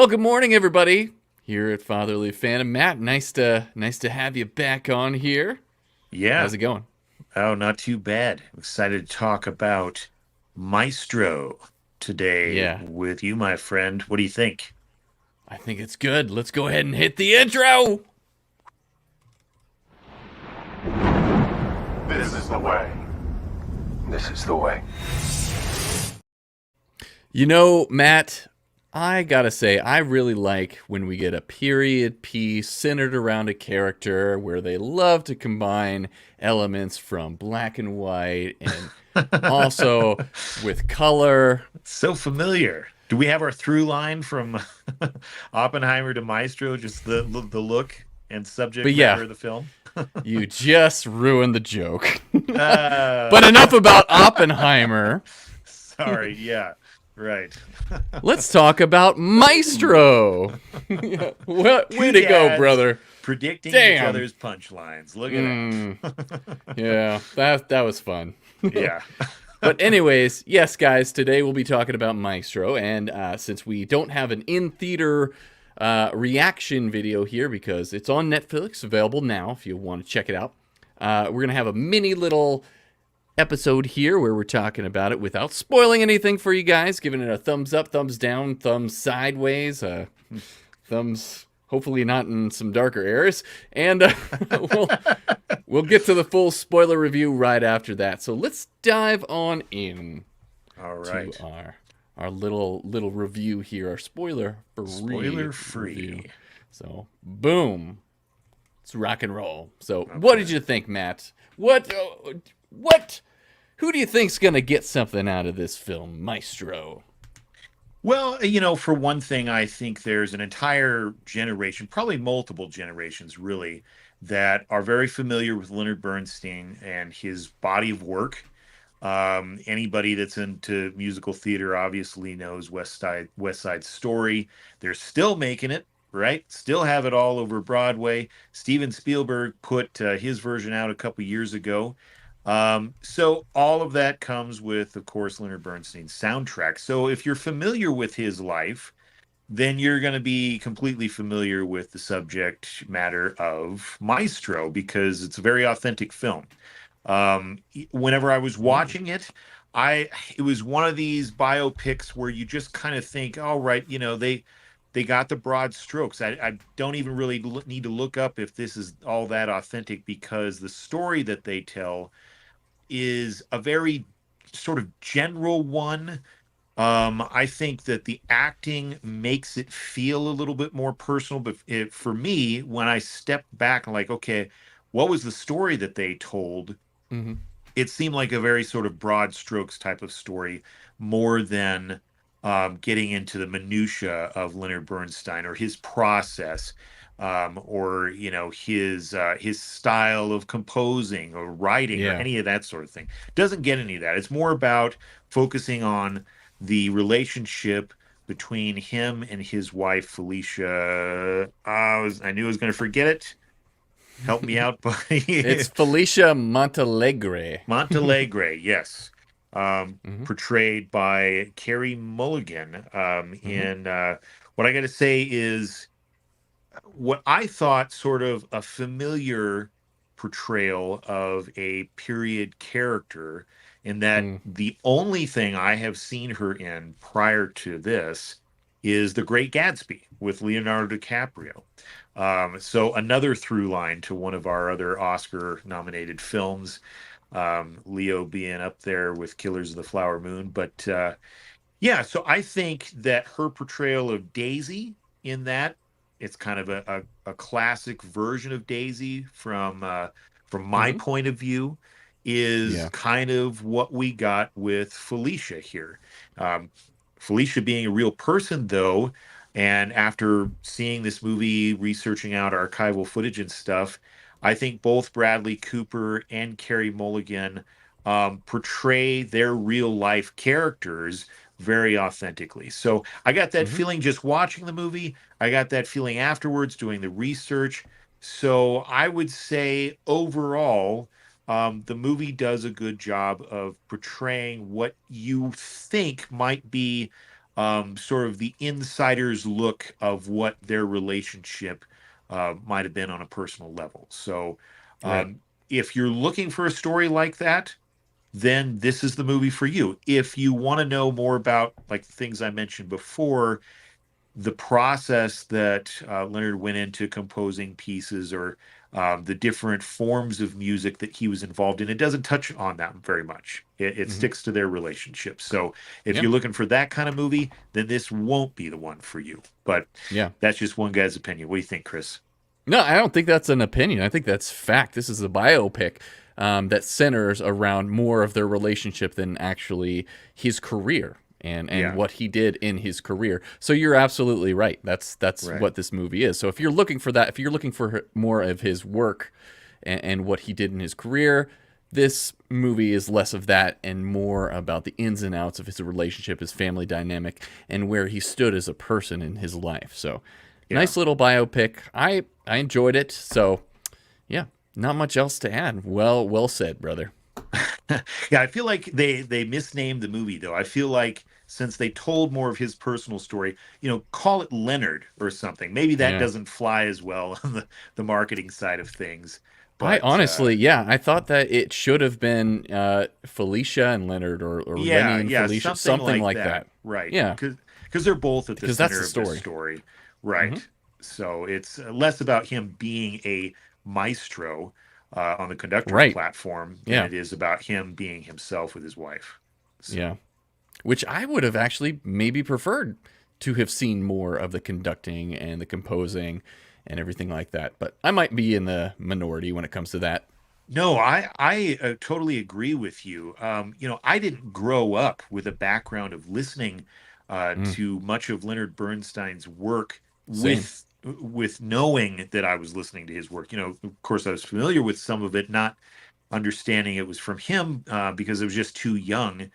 Well, good morning, everybody. Here at Fatherly Phantom, Matt. Nice to have you back on here. Yeah. How's it going? Oh, not too bad. I'm excited to talk about Maestro today Yeah, with you, my friend. What do you think? I think it's good. Let's go ahead and hit the intro. This is the way. This is the way. You know, Matt, I gotta say, I really like when we get a period piece centered around a character where they love to combine elements from black and white and also with color. So familiar. Do we have our through line from Oppenheimer to Maestro, just the look and But subject yeah, matter of the film? you just ruined the joke. But Uh, enough about Oppenheimer. sorry. Yeah, right. Let's talk about Maestro. Yeah. What Two way to go, dads brother? predicting each Damn. other's punchlines. Look at Mm, that. yeah, that was fun. Yeah. But anyways, yes, guys, today we'll be talking about Maestro, and since we don't have an in-theater reaction video here because it's on Netflix, available now if you want to check it out, we're gonna have a mini little episode here where we're talking about it without spoiling anything for you guys, giving it a thumbs up, thumbs down, thumbs sideways, thumbs hopefully not in some darker areas, and we'll we'll get to the full spoiler review right after that. So let's dive on in All to right. our little review here, our spoiler free Spoiler review. free. So boom, it's rock and roll. So what did Okay. you think, Matt? What? Who do you think's gonna get something out of this film, Maestro? Well, for one thing, I think there's an entire generation, probably multiple generations, really, that are very familiar with Leonard Bernstein and his body of work. Anybody that's into musical theater obviously knows West Side Story. They're still making it, right? Still have it all over Broadway. Steven Spielberg put his version out a couple years ago. So all of that comes with, of course, Leonard Bernstein's soundtrack. So if you're familiar with his life, then you're going to be completely familiar with the subject matter of Maestro because it's a very authentic film. Whenever I was Ooh. watching it, it was one of these biopics where you just kind of think, all right, they got the broad strokes. I don't even really need to look up if this is all that authentic because the story that they tell is a very sort of general one. I think that the acting makes it feel a little bit more personal, but for me, when I step back and like, okay, what was the story that they told? Mm-hmm. It seemed like a very sort of broad strokes type of story, more than getting into the minutia of Leonard Bernstein or his process, or his style of composing or writing or Yeah. any of that sort of thing. Doesn't get any of that. It's more about focusing on the relationship between him and his wife Felicia. I knew I was going to forget it. Help me out, It's buddy. Felicia Montealegre. Montealegre, yes. Hmm. Portrayed by Carey Mulligan. Hmm. In What I got to say is what I thought sort of a familiar portrayal of a period character, in that Mm. the only thing I have seen her in prior to this is The Great Gatsby with Leonardo DiCaprio. So another through line to one of our other Oscar nominated films, Leo being up there with Killers of the Flower Moon. But yeah, so I think that her portrayal of Daisy in that, it's kind of a classic version of Daisy from my Hmm. point of view, is Yeah. kind of what we got with Felicia here. Um, Felicia being a real person, though, and after seeing this movie, researching out archival footage and stuff, I think both Bradley Cooper and Carey Mulligan portray their real life characters very authentically. So I got that Hmm. feeling just watching the movie. I got that feeling afterwards doing the research. So I would say overall, the movie does a good job of portraying what you think might be sort of the insider's look of what their relationship might have been on a personal level. So Right. if you're looking for a story like that, then this is the movie for you. If you want to know more about like the things I mentioned before, the process that Leonard went into composing pieces, or the different forms of music that he was involved in, it doesn't touch on that very much. It Hmm. sticks to their relationship. So if Yeah. you're looking for that kind of movie, then this won't be the one for you. But Yeah. that's just one guy's opinion. What do you think, Chris? No, I don't think that's an opinion. I think that's fact. This is a biopic that centers around more of their relationship than actually his career and Yeah, what he did in his career. So you're absolutely right. That's right. what this movie is. So if you're looking for that, if you're looking for more of his work and what he did in his career, this movie is less of that and more about the ins and outs of his relationship, his family dynamic, and where he stood as a person in his life. So Yeah. nice little biopic. I enjoyed it. So yeah, not much else to add. Well said, brother. Yeah, I feel like they misnamed the movie though. I feel like since they told more of his personal story, call it Leonard or something. Maybe that Yeah. doesn't fly as well on the marketing side of things. I But honestly, yeah, I thought that it should have been Felicia and Leonard, or Rennie yeah, and yeah, Felicia, something something like like that. that. Right. Yeah, Because they're both at the because that's center the of this story. story. Hmm. Right. So it's less about him being a maestro on the conductor's Right. platform than Yeah. it is about him being himself with his wife. So Yeah. Which I would have actually maybe preferred to have seen more of the conducting and the composing and everything like that. But I might be in the minority when it comes to that. no, I totally agree with you. I didn't grow up with a background of listening Mm, to much of Leonard Bernstein's work same. with knowing that I was listening to his work. Of course, I was familiar with some of it, not understanding it was from him because I was just too young.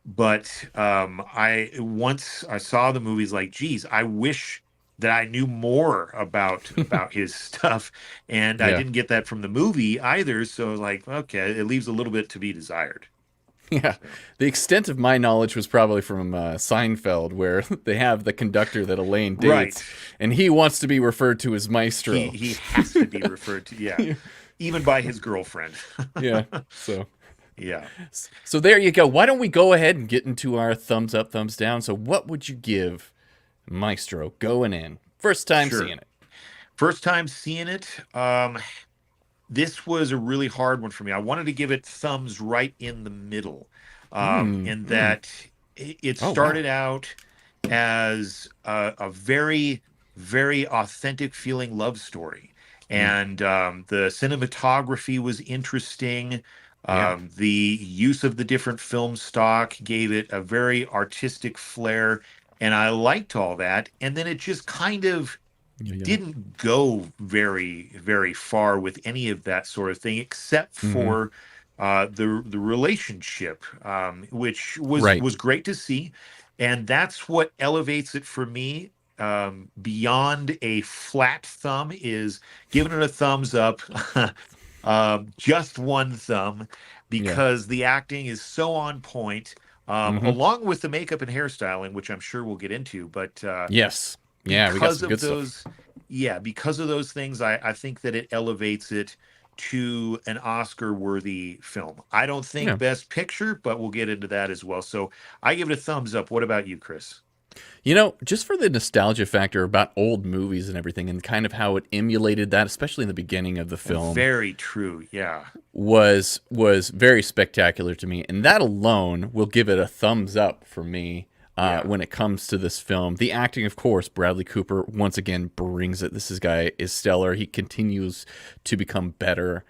But I once I saw the movies, like, geez, I wish that I knew more about his stuff, and I Yeah. didn't get that from the movie either. So like, okay, it leaves a little bit to be desired. Yeah. So, The extent of my knowledge was probably from Seinfeld, where they have the conductor that Elaine right, dates, and he wants to be referred to as he Maestro. he has to be referred to, yeah, Yeah. even by his girlfriend. Yeah. So. Yeah. So there you go. Why don't we go ahead and get into our thumbs up, thumbs down? So what would you give Maestro going in? First time Sure. seeing it. First time seeing it. This was a really hard one for me. I wanted to give it thumbs right in the middle, Mm, in mm. that it Oh, wow. started out as a very, very authentic feeling love story. Mm, And the cinematography was interesting. yeah. The use of the different film stock gave it a very artistic flair. And I liked all that. And then it just kind of Yeah, yeah. didn't go very, very far with any of that sort of thing, except Hmm. for the relationship, which was Right. was great to see, and that's what elevates it for me. Beyond a flat thumb is giving it a thumbs up, just one thumb, Yeah. because the acting is so on point, Hmm. along with the makeup and hairstyling, which I'm sure we'll get into, but. Yes. Yeah, we got Because some of good stuff. those yeah, because of those things, I think that it elevates it to an Oscar worthy film. I don't think Yeah. best picture, but we'll get into that as well. So I give it a thumbs up. What about you, Chris? Just for the nostalgia factor about old movies and everything and kind of how it emulated that, especially in the beginning of the film, Very true. Yeah. was very spectacular to me, and that alone will give it a thumbs up for me. Yeah. When it comes to this film, the acting, of course, Bradley Cooper once again brings it. Guy is stellar. He continues to become better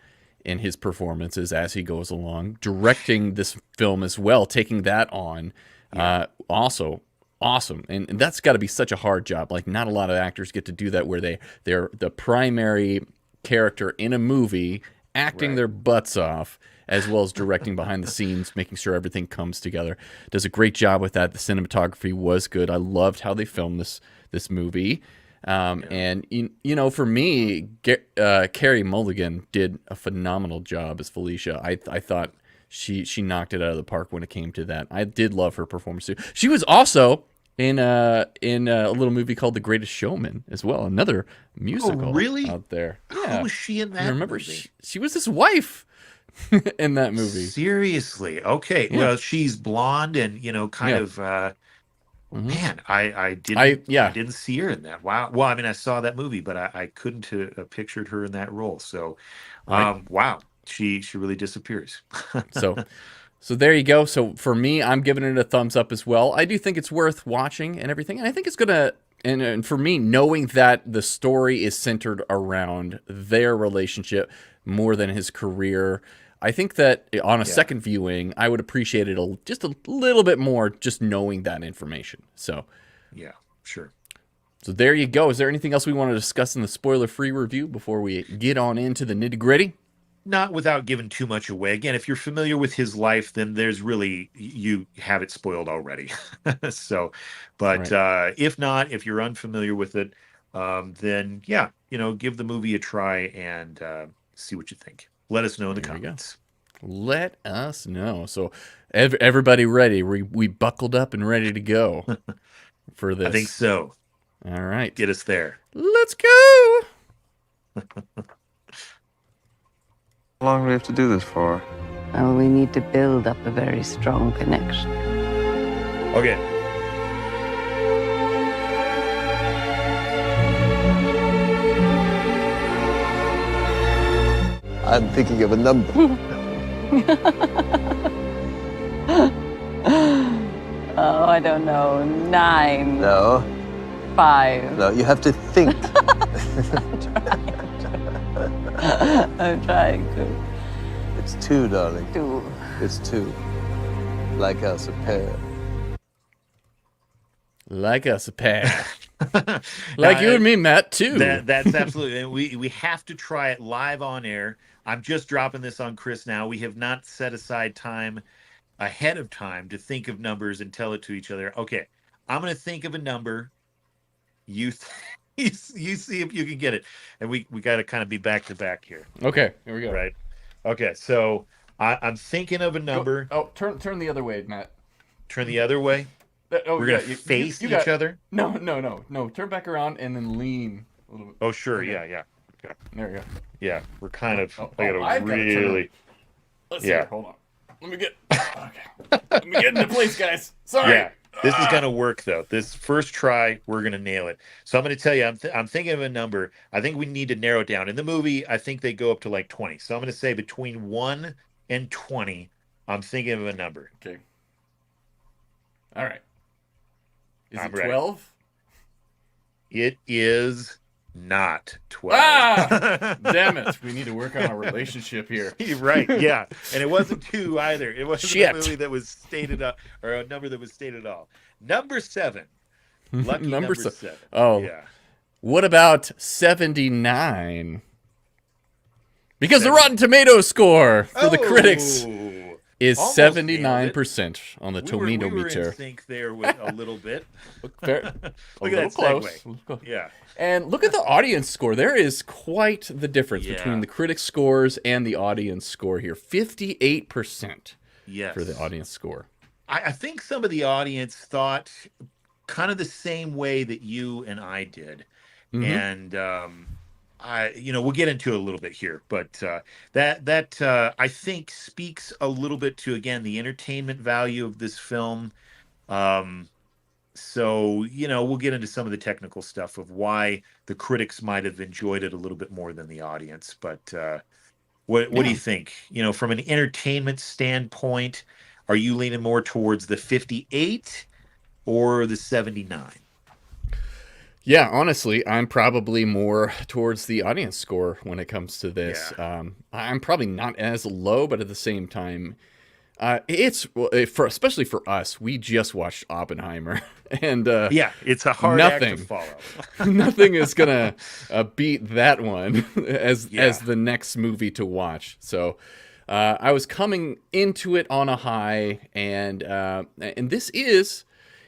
in his performances as he goes along. Directing this film as well, taking that on, Yeah. also awesome. And that's got to be such a hard job. Like, not a lot of actors get to do that, where they're the primary character in a movie, acting Right. their butts off, as well as directing behind the scenes, making sure everything comes together. Does a great job with that. The cinematography was good. I loved how they filmed this movie. Yeah. And for me, Carey Mulligan did a phenomenal job as Felicia. I thought she knocked it out of the park when it came to that. I did love her performance too. She was also in a little movie called The Greatest Showman as well, another musical really? out there. How Yeah, was she in that you remember movie? she was his wife in that movie. Seriously? Okay. Yeah, Well, she's blonde and kind yeah. of. Hmm. Man, I I didn't I yeah, didn't see her in that. Wow. Well, I mean, I saw that movie, but I couldn't have pictured her in that role. So, right. wow, she really disappears. So so there you go. So for me, I'm giving it a thumbs up as well. I do think it's worth watching and everything, and I think it's gonna. And for me, knowing that the story is centered around their relationship more than his career, I think that on a Yeah, second viewing, I would appreciate it just a little bit more, just knowing that information. yeah, sure. So there you go. Is there anything else we want to discuss in the spoiler-free review before we get on into the nitty-gritty? Not without giving too much away. Again, if you're familiar with his life, then there's really you have it spoiled already. So, but Right. if not, if you're unfamiliar with it, then yeah, give the movie a try and see what you think. Let us know in the There we go. comments. Let us know. So everybody ready? We buckled up and ready to go for I think this. so. All right. Get us there. Let's go. How long do we have to do this for? Well, we need to build up a very strong connection. Okay. I'm thinking of a number. Oh, I don't know. 9, No, 5. no, you have to think. I'm trying to It's 2, darling. do. It's 2. Like us, a pair. Like us, a pair. Now, Like you and me, Matt, too. that's absolutely, and we have to try it live on air. I'm just dropping this on Chris now. We have not set aside time ahead of time to think of numbers and tell it to each other. Okay, I'm going to think of a number. You you see if you can get it, and we got to kind of be back to back here, Okay, here we go. right? Okay, so I'm thinking of a number. Oh, turn the other way, Matt. Turn the other way. Oh, We're yeah, gonna face you each got, other. No. Turn back around and then lean a little bit. Oh, sure. Okay. Yeah. Okay. There we go. Yeah, we're kind of. Oh, I gotta I've gotta turn really. Let's see. Yeah. Here, hold on. Let me get. Okay. Let me get into place, guys. Sorry. Yeah, this is gonna work though. This first try, we're gonna nail it. So I'm gonna tell you, I'm thinking of a number. I think we need to narrow it down. In the movie, I think they go up to like 20. So I'm gonna say between 1 and 20. I'm thinking of a number. Okay. All right. Is I'm it ready. 12? It is not 12. Ah! Damn it. We need to work on our relationship here. You're right. Yeah, and it wasn't 2 either. It wasn't Shit. a movie that was stated up or a number that was stated all. Number 7. Lucky Number number se- 7. Oh. Yeah. What about 79? Because the Rotten Tomatoes score for the critics Oh! is Almost 79% on the We tomato were in meter. sync there with a little bit. Fair- Look a at little that close. segue. A little close. Yeah. And look at the audience score. There is quite the difference Yeah. between the critic scores and the audience score here. 58% Yes. for the audience score. I think some of the audience thought kind of the same way that you and I did. Mhm. And we'll get into it a little bit here, but that I think speaks a little bit to, again, the entertainment value of this film. So we'll get into some of the technical stuff of why the critics might have enjoyed it a little bit more than the audience. But what do you think? From an entertainment standpoint, are you leaning more towards the 58 or the 79? Yeah, honestly, I'm probably more towards the audience score when it comes to this. I'm probably not as low, but at the same time, especially for us. We just watched Oppenheimer, and Yeah, it's a hard act to nothing. follow. nothing is gonna beat that one as Yeah. the next movie to watch. So I was coming into it on a high, and this is,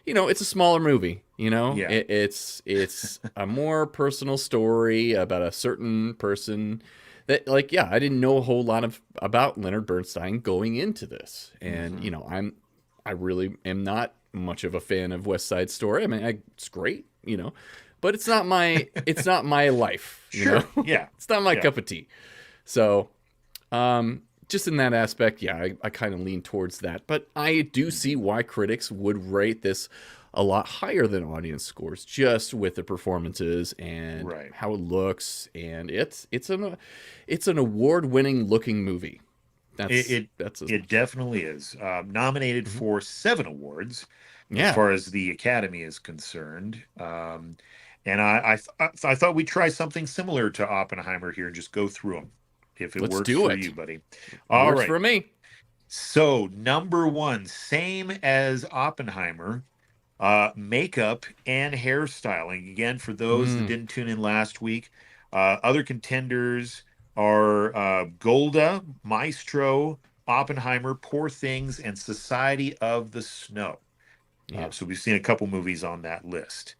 it's a smaller movie. Yeah. It's a more personal story about a certain person that, I didn't know a whole lot about Leonard Bernstein going into this, and I really am not much of a fan of West Side Story. I mean, it's great, but it's not my life. Sure. Yeah. It's not my cup of tea. So, just in that aspect, yeah, I kind of lean towards that. But I do see why critics would rate this a lot higher than audience scores, just with the performances and how it looks. And it's an award-winning looking movie. It definitely is. Nominated for 7 awards, as far as the Academy is concerned. And I thought we'd try something similar to Oppenheimer here and just go through them, if it works for you, buddy. All right. Works for me. So, number 1, same as Oppenheimer, makeup and hairstyling. Again, for those that didn't tune in last week, other contenders are Golda, Maestro, Oppenheimer, Poor Things, and Society of the Snow. So we've seen a couple movies on that list.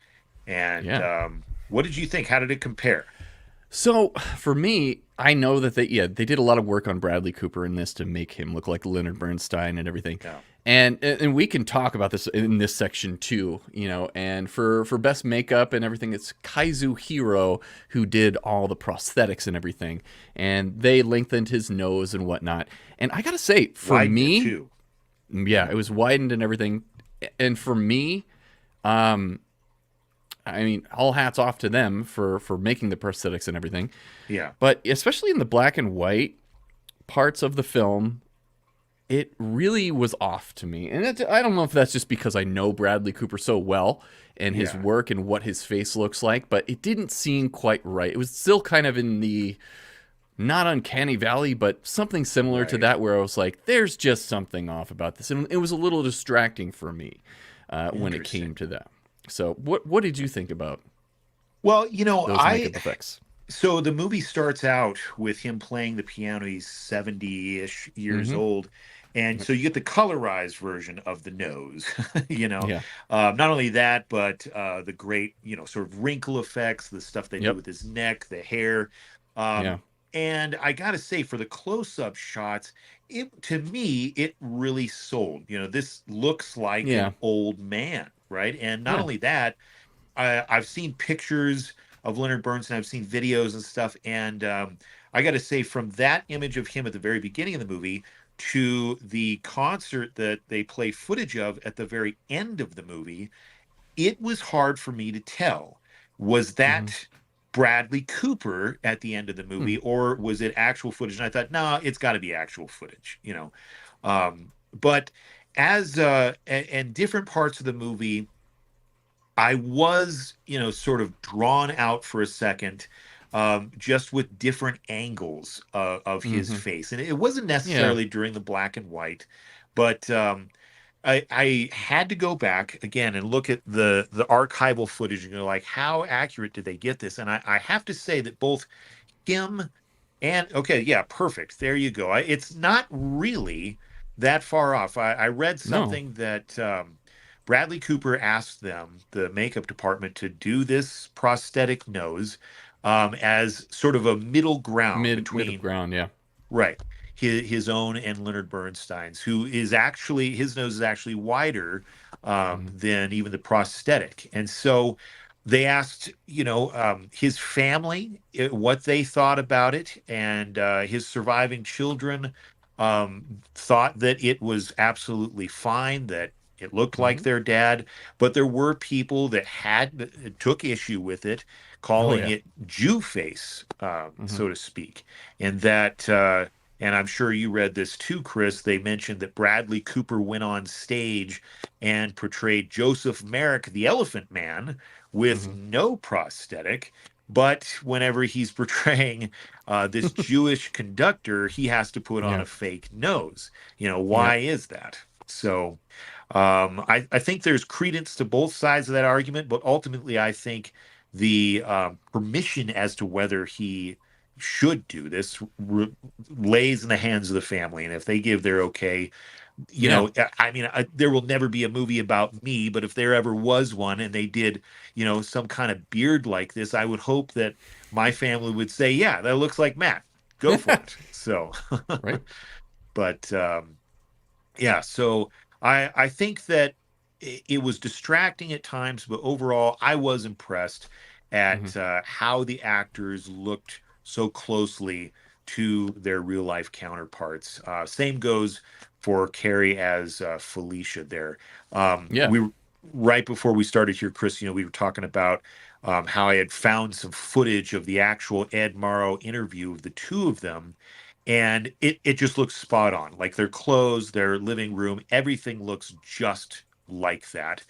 And what did you think? How did it compare? So for me, I know that they did a lot of work on Bradley Cooper in this to make him look like Leonard Bernstein and everything. Yeah. And we can talk about this in this section too, and for best makeup and everything, it's Kazuhiro who did all the prosthetics and everything, and they lengthened his nose and whatnot. And I gotta say, for me, too. Yeah, it was widened and everything. And for me, I mean, all hats off to them for making the prosthetics and everything. Yeah. But especially in the black and white parts of the film, it really was off to me. And I don't know if that's just because I know Bradley Cooper so well and his work and what his face looks like, but it didn't seem quite right. It was still kind of in the not uncanny valley, but something similar to that, where I was like, there's just something off about this. And it was a little distracting for me when it came to that. So what did you think about those makeup effects? So the movie starts out with him playing the piano. He's 70-ish years old. And so you get the colorized version of the nose, Not only that, but the great, sort of wrinkle effects, the stuff they do with his neck, the hair. And I got to say, for the close-up shots, to me, it really sold. This looks like an old man, right? And not only that, I've seen pictures of Leonard Bernstein. I've seen videos and stuff. And I got to say, from that image of him at the very beginning of the movie to the concert that they play footage of at the very end of the movie, it was hard for me to tell. Was that Bradley Cooper at the end of the movie, or was it actual footage? And I thought, no, it's got to be actual footage, But as and different parts of the movie, I was, sort of drawn out for a second, just with different angles of his face. And it wasn't necessarily during the black and white, but I had to go back again and look at the archival footage and go like, how accurate did they get this? And I have to say that both him and, perfect. There you go. It's not really that far off. I read something that Bradley Cooper asked them, the makeup department, to do this prosthetic nose as sort of a middle ground between right, his own and Leonard Bernstein's, who is actually, his nose is actually wider than even the prosthetic. And so they asked, his family what they thought about it, and his surviving children thought that it was absolutely fine, that it looked like their dad, but there were people that took issue with it, calling it Jew face, so to speak. And that, and I'm sure you read this too, Chris, they mentioned that Bradley Cooper went on stage and portrayed Joseph Merrick, the Elephant Man, with no prosthetic. But whenever he's portraying this Jewish conductor, he has to put on a fake nose. Why is that? So I think there's credence to both sides of that argument, but ultimately I think the permission as to whether he should do this lays in the hands of the family. And if they give their okay, I mean, there will never be a movie about me, but if there ever was one and they did, some kind of beard like this, I would hope that my family would say, yeah, that looks like Matt. Go for it. So, right. But, so I think that it was distracting at times, but overall, I was impressed at how the actors looked so closely to their real life counterparts. Same goes for Carey as Felicia there. Yeah. We right before we started here, Chris, we were talking about how I had found some footage of the actual Ed Morrow interview of the two of them. And it just looks spot on. Like their clothes, their living room, everything looks just like that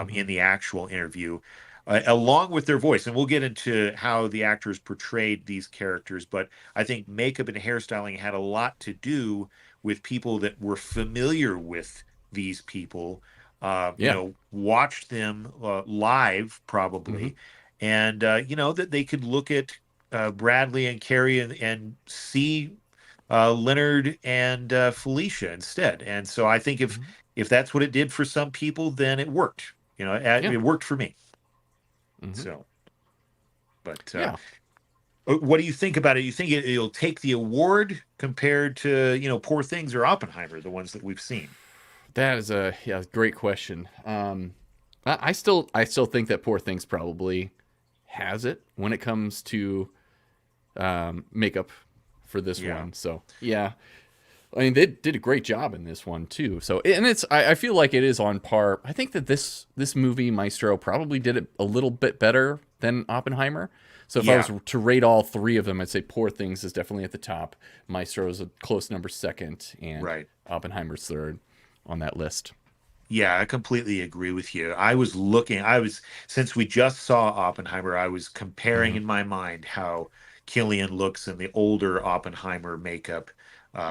in the actual interview, along with their voice. And we'll get into how the actors portrayed these characters. But I think makeup and hairstyling had a lot to do with people that were familiar with these people, watched them live probably. And, that they could look at Bradley and Carey and see Leonard and Felicia instead. And so I think if that's what it did for some people, then it worked. It worked for me. So, but what do you think about it? You think it'll take the award compared to Poor Things or Oppenheimer, the ones that we've seen? That is a great question. I still think that Poor Things probably has it when it comes to makeup for this one. So yeah, I mean they did a great job in this one too. So and I feel like it is on par. I think that this movie Maestro probably did it a little bit better than Oppenheimer. So if I was to rate all three of them, I'd say Poor Things is definitely at the top. Maestro is a close number second, and Oppenheimer's third on that list. Yeah, I completely agree with you. Since we just saw Oppenheimer, I was comparing in my mind how Cillian looks in the older Oppenheimer makeup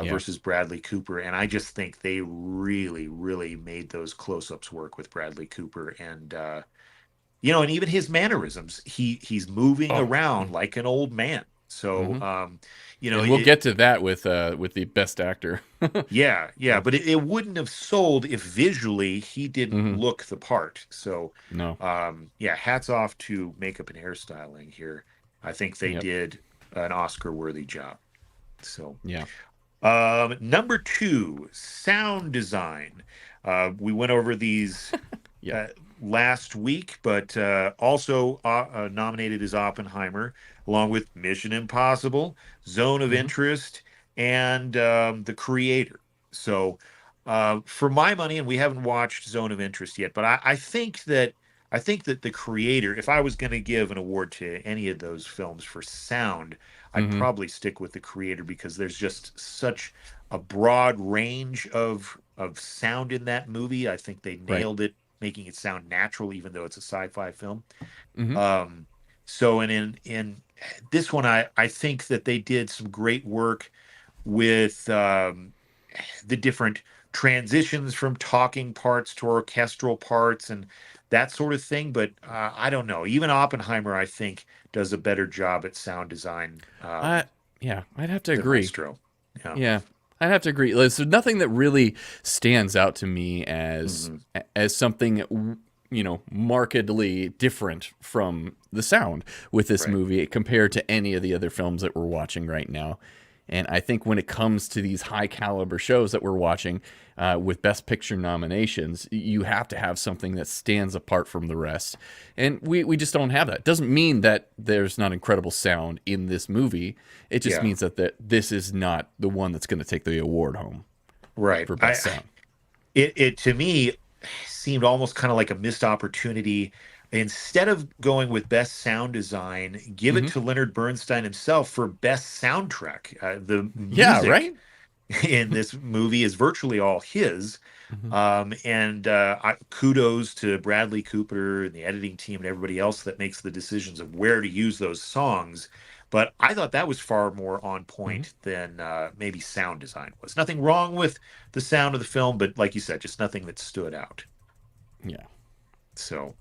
versus Bradley Cooper. And I just think they really, really made those close-ups work with Bradley Cooper. And, and even his mannerisms, he's moving around like an old man. So, and we'll get to that with the best actor. But it wouldn't have sold if visually he didn't look the part. So, no. Hats off to makeup and hairstyling here. I think they did an Oscar-worthy job. So, number 2, sound design. We went over these last week, but also nominated as Oppenheimer, along with Mission Impossible, Zone of Interest, and The Creator. So, for my money, and we haven't watched Zone of Interest yet, but I think that The Creator, if I was going to give an award to any of those films for sound, I'd probably stick with The Creator because there's just such a broad range of sound in that movie. I think they nailed it, making it sound natural, even though it's a sci-fi film. So, and in this one, I think that they did some great work with the different transitions from talking parts to orchestral parts and that sort of thing. But I don't know. Even Oppenheimer, I think, does a better job at sound design. I'd have to agree. Maestro. Yeah, I'd have to agree. There's nothing that really stands out to me as something markedly different from the sound with this movie compared to any of the other films that we're watching right now. And I think when it comes to these high caliber shows that we're watching with Best Picture nominations, you have to have something that stands apart from the rest. And we just don't have that. Doesn't mean that there's not incredible sound in this movie. It just means that this is not the one that's going to take the award home. Right. For Best Sound. It to me seemed almost kind of like a missed opportunity. Instead of going with Best Sound Design, give it to Leonard Bernstein himself for Best Soundtrack. The music in this movie is virtually all his. And kudos to Bradley Cooper and the editing team and everybody else that makes the decisions of where to use those songs. But I thought that was far more on point than maybe sound design was. Nothing wrong with the sound of the film, but like you said, just nothing that stood out. Yeah. So...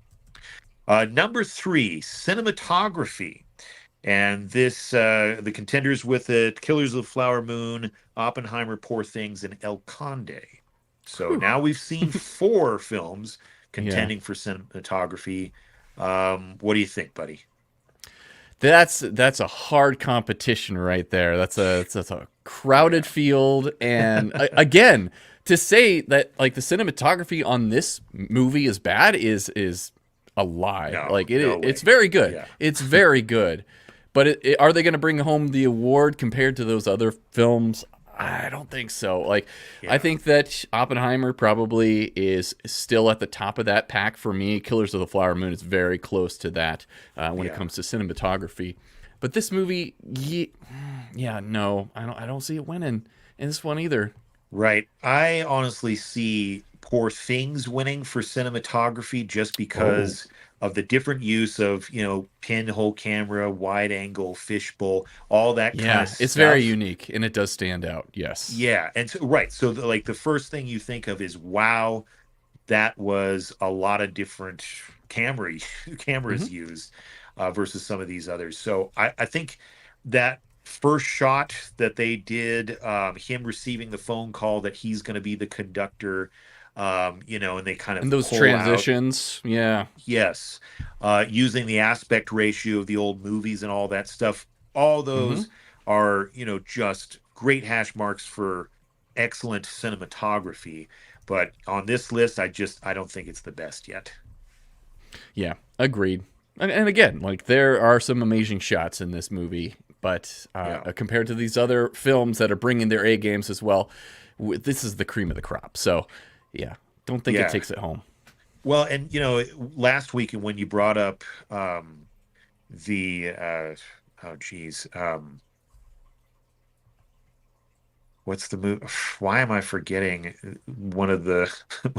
number 3, cinematography. And this, the contenders with it, Killers of the Flower Moon, Oppenheimer, Poor Things, and El Conde. So now we've seen 4 films contending for cinematography. What do you think, buddy? That's a hard competition right there. That's a crowded field. And again, to say that like the cinematography on this movie is bad is a lie. No, like no it's way. very good. Yeah. It's very good. But are they going to bring home the award compared to those other films? I don't think so. Like, Yeah. I think that Oppenheimer probably is still at the top of that pack for me. Killers of the Flower Moon is very close to that when it comes to cinematography. But this movie, no, I don't see it winning in this one either. Right. I honestly see Poor Things winning for cinematography just because of the different use of, pinhole camera, wide angle, fishbowl, all that kind of stuff. It's very unique and it does stand out. Yes. Yeah. And so, right. So the first thing you think of is, wow, that was a lot of different cameras used versus some of these others. So I think that first shot that they did, him receiving the phone call that he's going to be the conductor, and they kind of And those pull transitions, out. Yes, using the aspect ratio of the old movies and all that stuff. All those are, just great hash marks for excellent cinematography. But on this list, I don't think it's the best yet. Yeah, agreed. And again, like there are some amazing shots in this movie, but compared to these other films that are bringing their A games as well, this is the cream of the crop. So, yeah, don't think it takes it home. Well, and last week when you brought up what's the movie? Why am I forgetting one of the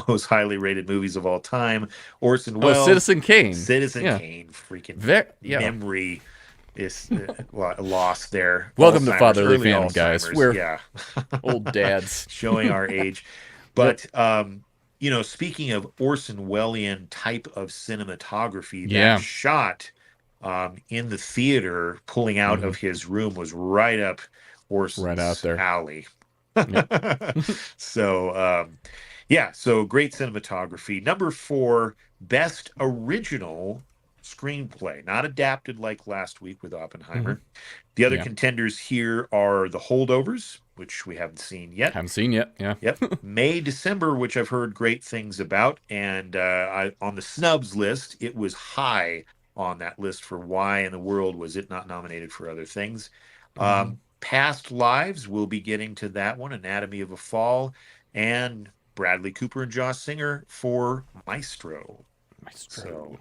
most highly rated movies of all time? Orson Welles. Citizen Kane. Kane. Freaking memory is lost there. Welcome Alzheimer's, to Fatherly early Fandom, guys. Alzheimer's. We're old dads. Showing our age. But, speaking of Orson Welles type of cinematography, that shot in the theater pulling out of his room was right up Orson's out there. alley. So, so great cinematography. Number 4, best original screenplay, not adapted like last week with Oppenheimer. The other contenders here are The Holdovers, which we haven't seen yet. Yep. May, December, which I've heard great things about. And on the snubs list, it was high on that list for why in the world was it not nominated for other things. Past Lives, we'll be getting to that one. Anatomy of a Fall, and Bradley Cooper and Josh Singer for Maestro. So,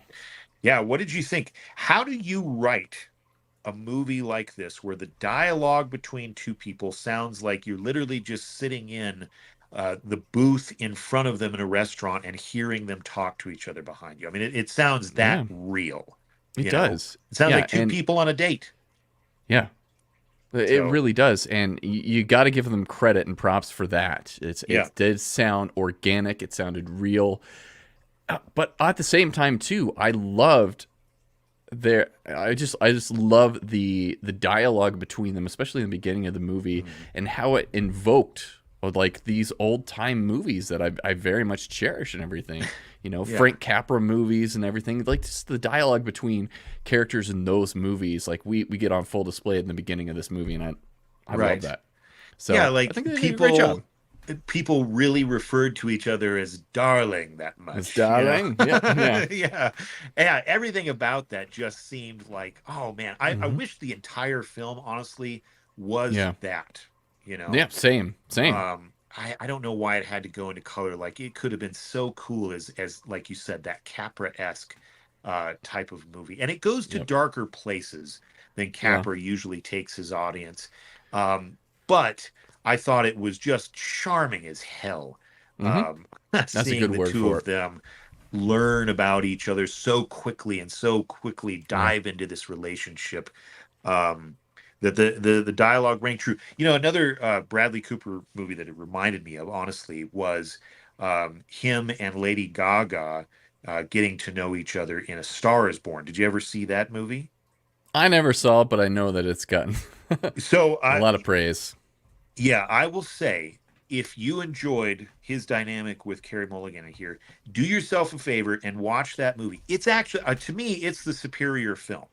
what did you think? How do you write a movie like this where the dialogue between two people sounds like you're literally just sitting in the booth in front of them in a restaurant and hearing them talk to each other behind you? I mean, it sounds that real. It does. It sounds like two people on a date. Yeah. It really does, and you got to give them credit and props for that. It did sound organic. It sounded real, but at the same time too, I just love the dialogue between them, especially in the beginning of the movie, and how it invoked like these old time movies that I very much cherish and everything. Frank Capra movies and everything. Like just the dialogue between characters in those movies, like we get on full display in the beginning of this movie, and I love that. So like I think they did a great job. People really referred to each other as darling that much. As darling, yeah. Everything about that just seemed like, oh man, I wish the entire film honestly was that. Yeah, same. I don't know why it had to go into color. Like it could have been so cool as like you said, that Capra-esque type of movie. And it goes to darker places than Capra usually takes his audience. But I thought it was just charming as hell. That's a good word the two for of them learn about each other so quickly and so quickly dive into this relationship. That the dialogue rang true. Another Bradley Cooper movie that it reminded me of, honestly, was him and Lady Gaga getting to know each other in A Star Is Born. Did you ever see that movie? I never saw it, but I know that it's gotten a lot of praise. Yeah, I will say, if you enjoyed his dynamic with Carey Mulligan here, do yourself a favor and watch that movie. It's actually, to me, it's the superior film.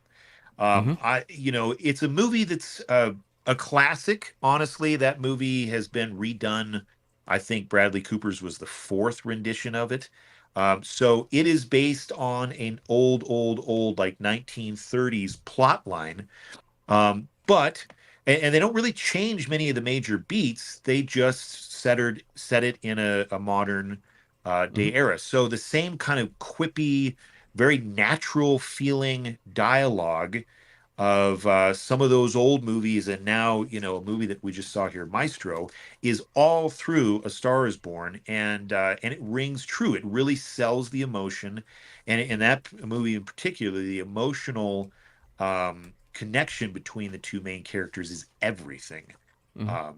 It's a movie that's a classic. Honestly, that movie has been redone I think Bradley Cooper's was the fourth rendition of it. So it is based on an old, like 1930s plot line. But and they don't really change many of the major beats. They just set it in a modern day era. So the same kind of quippy, very natural feeling dialogue of some of those old movies, and now a movie that we just saw here, Maestro, is all through A Star Is Born, and it rings true. It really sells the emotion, and in that movie in particular, the emotional connection between the two main characters is everything.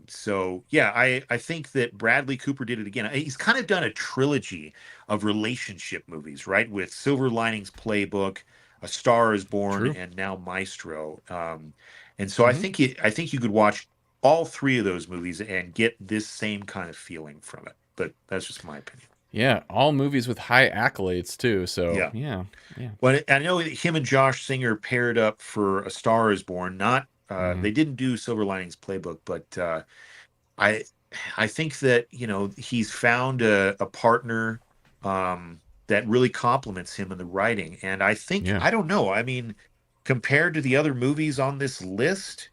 So yeah, I think that Bradley Cooper did it again. He's kind of done a trilogy of relationship movies, right? With Silver Linings Playbook, A Star Is Born, True. and now Maestro. And so I think you could watch all three of those movies and get this same kind of feeling from it. But that's just my opinion. Yeah, all movies with high accolades too. So yeah. Well, I know him and Josh Singer paired up for A Star Is Born. Not they didn't do Silver Linings Playbook, but I think that he's found a partner that really complements him in the writing. And I think I don't know. I mean, compared to the other movies on this list,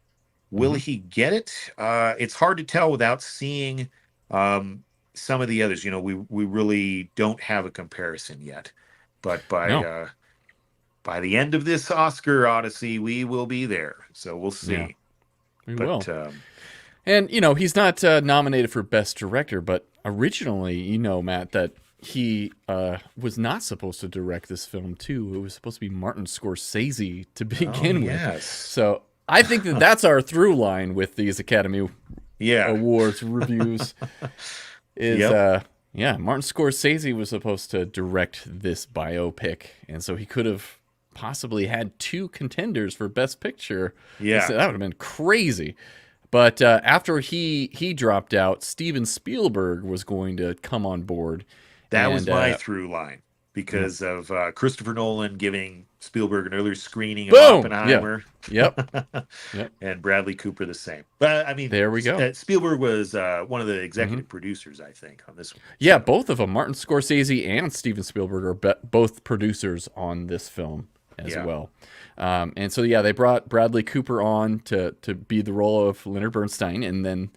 will he get it? It's hard to tell without seeing some of the others. We really don't have a comparison yet. But by the end of this Oscar Odyssey, we will be there. So we'll see. Yeah, we will. And, he's not nominated for Best Director, but originally, Matt, that he was not supposed to direct this film, too. It was supposed to be Martin Scorsese to begin with. So I think that's our through line with these Academy Awards reviews. Martin Scorsese was supposed to direct this biopic, and so he could have possibly had two contenders for Best Picture. Yeah, so that would have been crazy. But after he dropped out, Steven Spielberg was going to come on board. That was my through line because of Christopher Nolan giving Spielberg an earlier screening of Oppenheimer. Yep. And Bradley Cooper the same. But I mean, there we go. Spielberg was one of the executive producers, I think, on this one. Yeah, both of them, Martin Scorsese and Steven Spielberg, are both producers on this film as well. And so they brought Bradley Cooper on to be the role of Leonard Bernstein, and then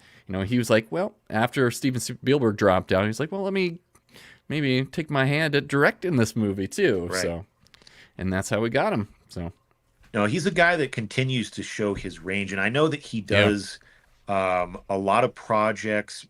he was like, well, after Steven Spielberg dropped out, he was like, well, let me maybe take my hand at directing this movie too. Right. So, and that's how we got him. So, no, he's a guy that continues to show his range, and I know that he does a lot of projects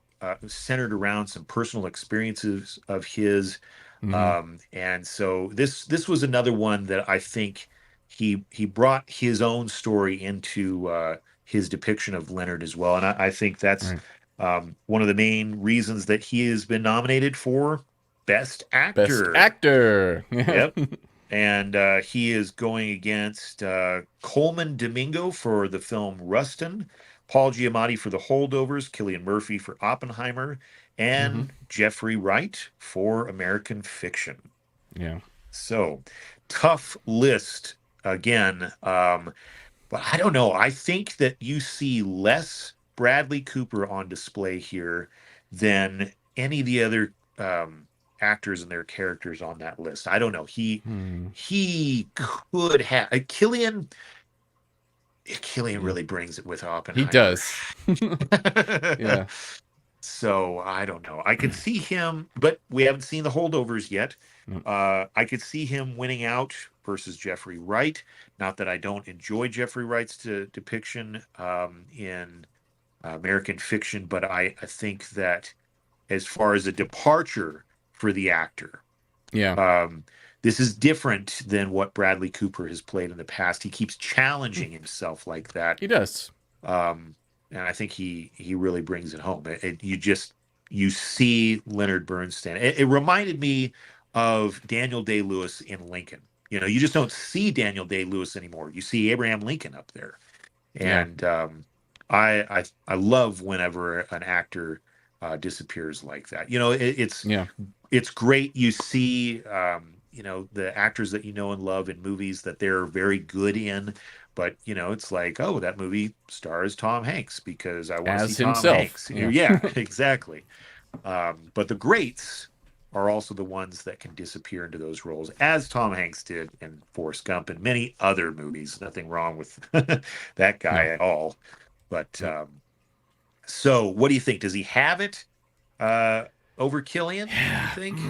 centered around some personal experiences of his. And so this was another one that I think he brought his own story into his depiction of Leonard as well, and I think that's one of the main reasons that he has been nominated for Best Actor. Best Actor. Yep. And he is going against Coleman Domingo for the film Rustin, Paul Giamatti for The Holdovers, Cillian Murphy for Oppenheimer, and Jeffrey Wright for American Fiction. Yeah. So, tough list again. But I don't know. I think that you see less Bradley Cooper on display here than any of the other actors and their characters on that list. I don't know. He could have Cillian really brings it with Oppenheimer. He does. Yeah. So I don't know. I could see him, but we haven't seen The Holdovers yet. I could see him winning out versus Jeffrey Wright. Not that I don't enjoy Jeffrey Wright's depiction in American Fiction, but I think that as far as a departure for the actor, this is different than what Bradley Cooper has played in the past. He keeps challenging himself like that. He does. And I think he really brings it home. You see Leonard Bernstein. It reminded me of Daniel Day-Lewis in Lincoln. You just don't see Daniel Day-Lewis anymore. You see Abraham Lincoln up there. And I love whenever an actor disappears like that. It's great. You see the actors that and love in movies that they're very good in. But it's like, oh, that movie stars Tom Hanks because I want to see Tom Hanks. Yeah, exactly. But the greats are also the ones that can disappear into those roles, as Tom Hanks did in Forrest Gump and many other movies. Nothing wrong with that guy at all. But so, what do you think? Does he have it over Killian? You think?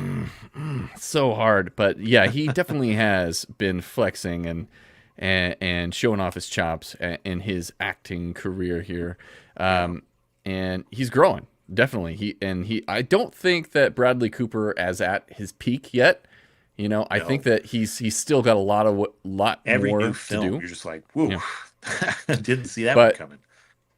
So hard, but yeah, he definitely has been flexing and showing off his chops in his acting career here, and he's growing. Definitely. I don't think that Bradley Cooper is at his peak yet. You know, I think that he's still got a lot Every more new film, to do. you're just like, whoa, Yeah. didn't see that one coming.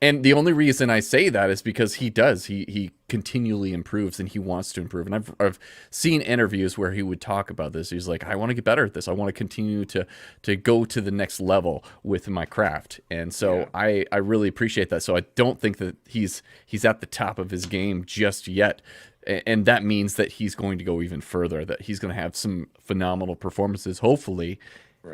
And the only reason I say that is because he continually improves and he wants to improve. And I've seen interviews where he would talk about this. He's like, I want to get better at this. I want to continue to go to the next level with my craft. And so I really appreciate that. So I don't think that he's at the top of his game just yet. And that means that he's going to go even further, that he's going to have some phenomenal performances, hopefully,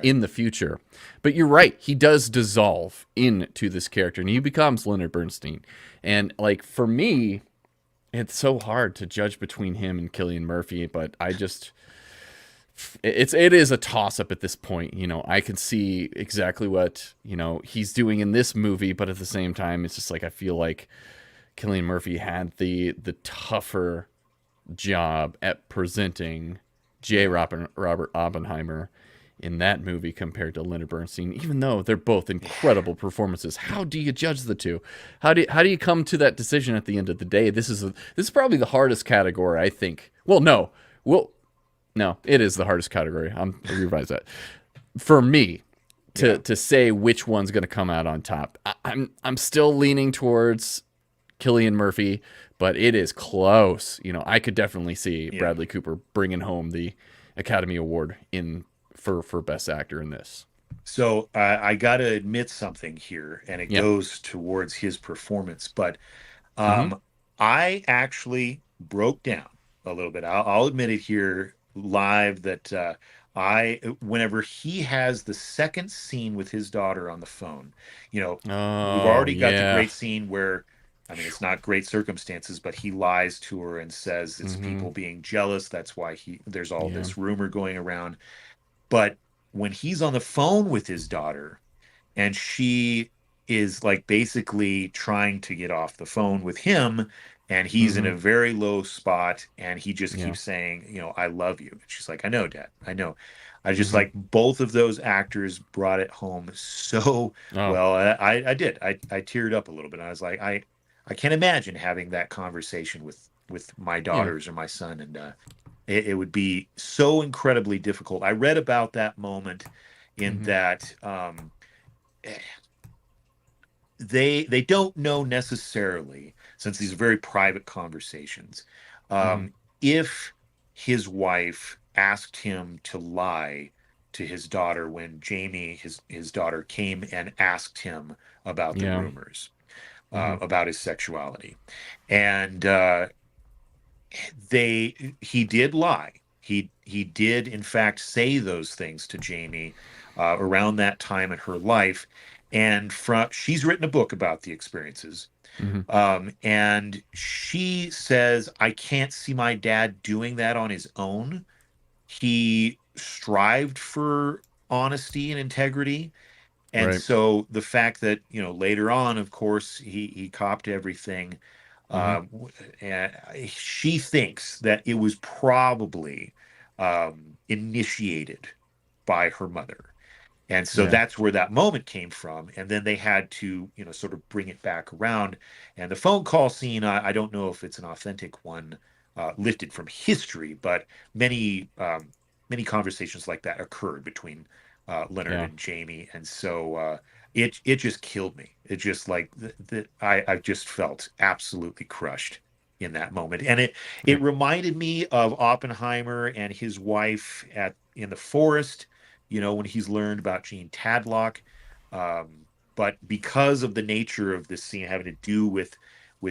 in the future. But you're right, he does dissolve into this character and he becomes Leonard Bernstein. And like, for me, it's so hard to judge between him and Cillian Murphy, but it is a toss up at this point. You know, I can see exactly what, you know, he's doing in this movie, but at the same time, it's just like, I feel like Cillian Murphy had the tougher job at presenting Robert Oppenheimer in that movie compared to Leonard Bernstein, even though they're both incredible performances. How do you judge the two? How do you come to that decision at the end of the day? This is probably the hardest category, I think. No, it is the hardest category. I'll revise that. For me, to say which one's going to come out on top, I'm still leaning towards Cillian Murphy, but it is close. You know, I could definitely see Bradley Cooper bringing home the Academy Award for Best Actor in this. So I got to admit something here, and it goes towards his performance. But I actually broke down a little bit. I'll admit it here live that whenever he has the second scene with his daughter on the phone, you know, we've already got the great scene where, I mean, it's not great circumstances, but he lies to her and says it's people being jealous. That's why there's all this rumor going around. But when he's on the phone with his daughter and she is like basically trying to get off the phone with him and he's in a very low spot and he just keeps saying, you know, I love you. And she's like, I know, Dad, I know. I just like both of those actors brought it home so well. I did. I teared up a little bit. I was like, I can't imagine having that conversation with my daughters or my son. And it would be so incredibly difficult. I read about that moment in that they don't know necessarily, since these are very private conversations, if his wife asked him to lie to his daughter when Jamie, his daughter, came and asked him about the rumors about his sexuality. And he did lie. He did in fact say those things to Jamie around that time in her life, and she's written a book about the experiences. And she says, I can't see my dad doing that on his own. He strived for honesty and integrity. And so the fact that, you know, later on, of course, he copped everything. And she thinks that it was probably initiated by her mother. And so that's where that moment came from. And then they had to, you know, sort of bring it back around. And the phone call scene, I don't know if it's an authentic one lifted from history, but many conversations like that occurred between Leonard and Jamie. And so it just killed me. It just like I just felt absolutely crushed in that moment. And it reminded me of Oppenheimer and his wife in the forest, you know, when he's learned about Gene Tadlock. But because of the nature of this scene having to do with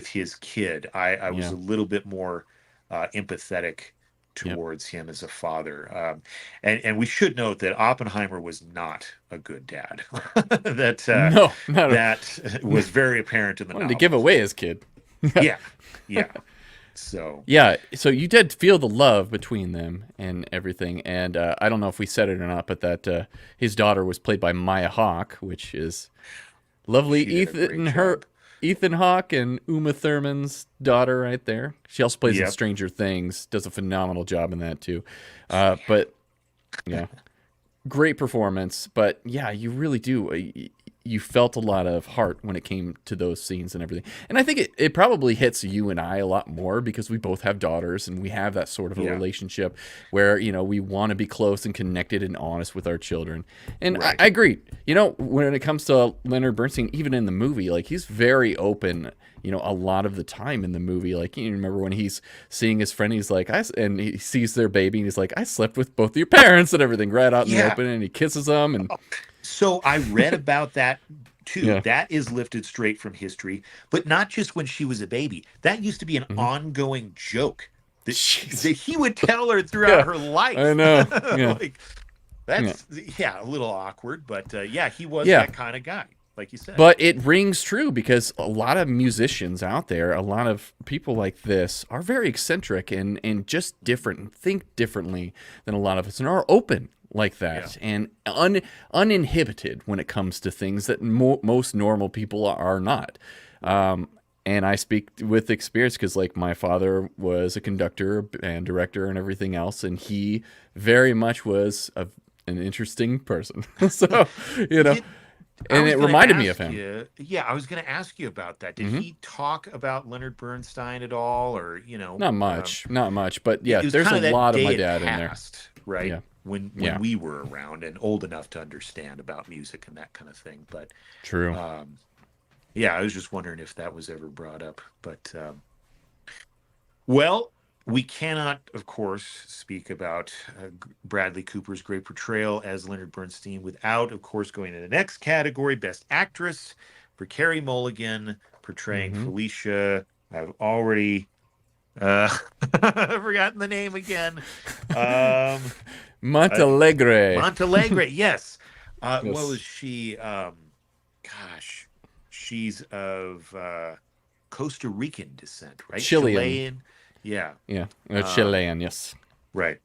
his kid, I was a little bit more empathetic towards him as a father. And we should note that Oppenheimer was not a good dad. That was very apparent in the novel. To give away his kid. Yeah. So Yeah, so you did feel the love between them and everything, and I don't know if we said it or not, but that his daughter was played by Maya Hawke, which is lovely. she did a great job. Ethan Hawke and Uma Thurman's daughter, right there. She also plays in Yep. Stranger Things, does a phenomenal job in that too. But yeah, great performance. But yeah, you really do. You felt a lot of heart when it came to those scenes and everything. And I think it probably hits you and I a lot more because we both have daughters and we have that sort of a Yeah. relationship where, we want to be close and connected and honest with our children. And Right. I agree. When it comes to Leonard Bernstein, even in the movie, like he's very open, a lot of the time in the movie. Like, you remember when he's seeing his friend, he's like, and he sees their baby and he's like, I slept with both your parents and everything right out in the Yeah. open, and he kisses them. And So I read about that too. Yeah. That is lifted straight from history, but not just when she was a baby. That used to be an ongoing joke that, Jeez. that he would tell her throughout Yeah, her life. I know. Yeah. Like that's a little awkward, but he was Yeah. that kind of guy, like you said. But it rings true because a lot of musicians out there, a lot of people like this are very eccentric and just different and think differently than a lot of us and are open like that and uninhibited when it comes to things that most normal people are not. And I speak with experience because, like, my father was a conductor and director and everything else, and he very much was an interesting person. So, and it reminded me of him. I was going to ask you about that. Did he talk about Leonard Bernstein at all, or Not much, but yeah, it was there's kinda a that lot of day my it dad in there. passed, right? Yeah. When Yeah. we were around and old enough to understand about music and that kind of thing. But True. I was just wondering if that was ever brought up. But well, we cannot, of course, speak about Bradley Cooper's great portrayal as Leonard Bernstein without, of course, going to the next category, Best Actress, for Carey Mulligan portraying Felicia. I've already forgotten the name again. Montealegre. Montealegre, yes. Yes. What was she? She's of Costa Rican descent, right? Chilean. Yeah. Yeah, Chilean, yes. Right.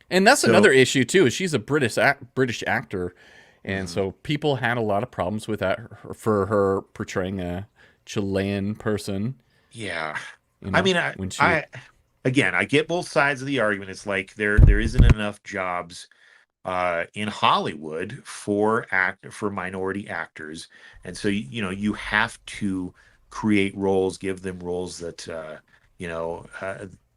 And that's So- another issue too. Is she's a British actor, and so people had a lot of problems with that for her portraying a Chilean person. Yeah. You know, I mean, when she- I get both sides of the argument. It's like there isn't enough jobs in Hollywood for minority actors, and so you have to create roles, give them roles that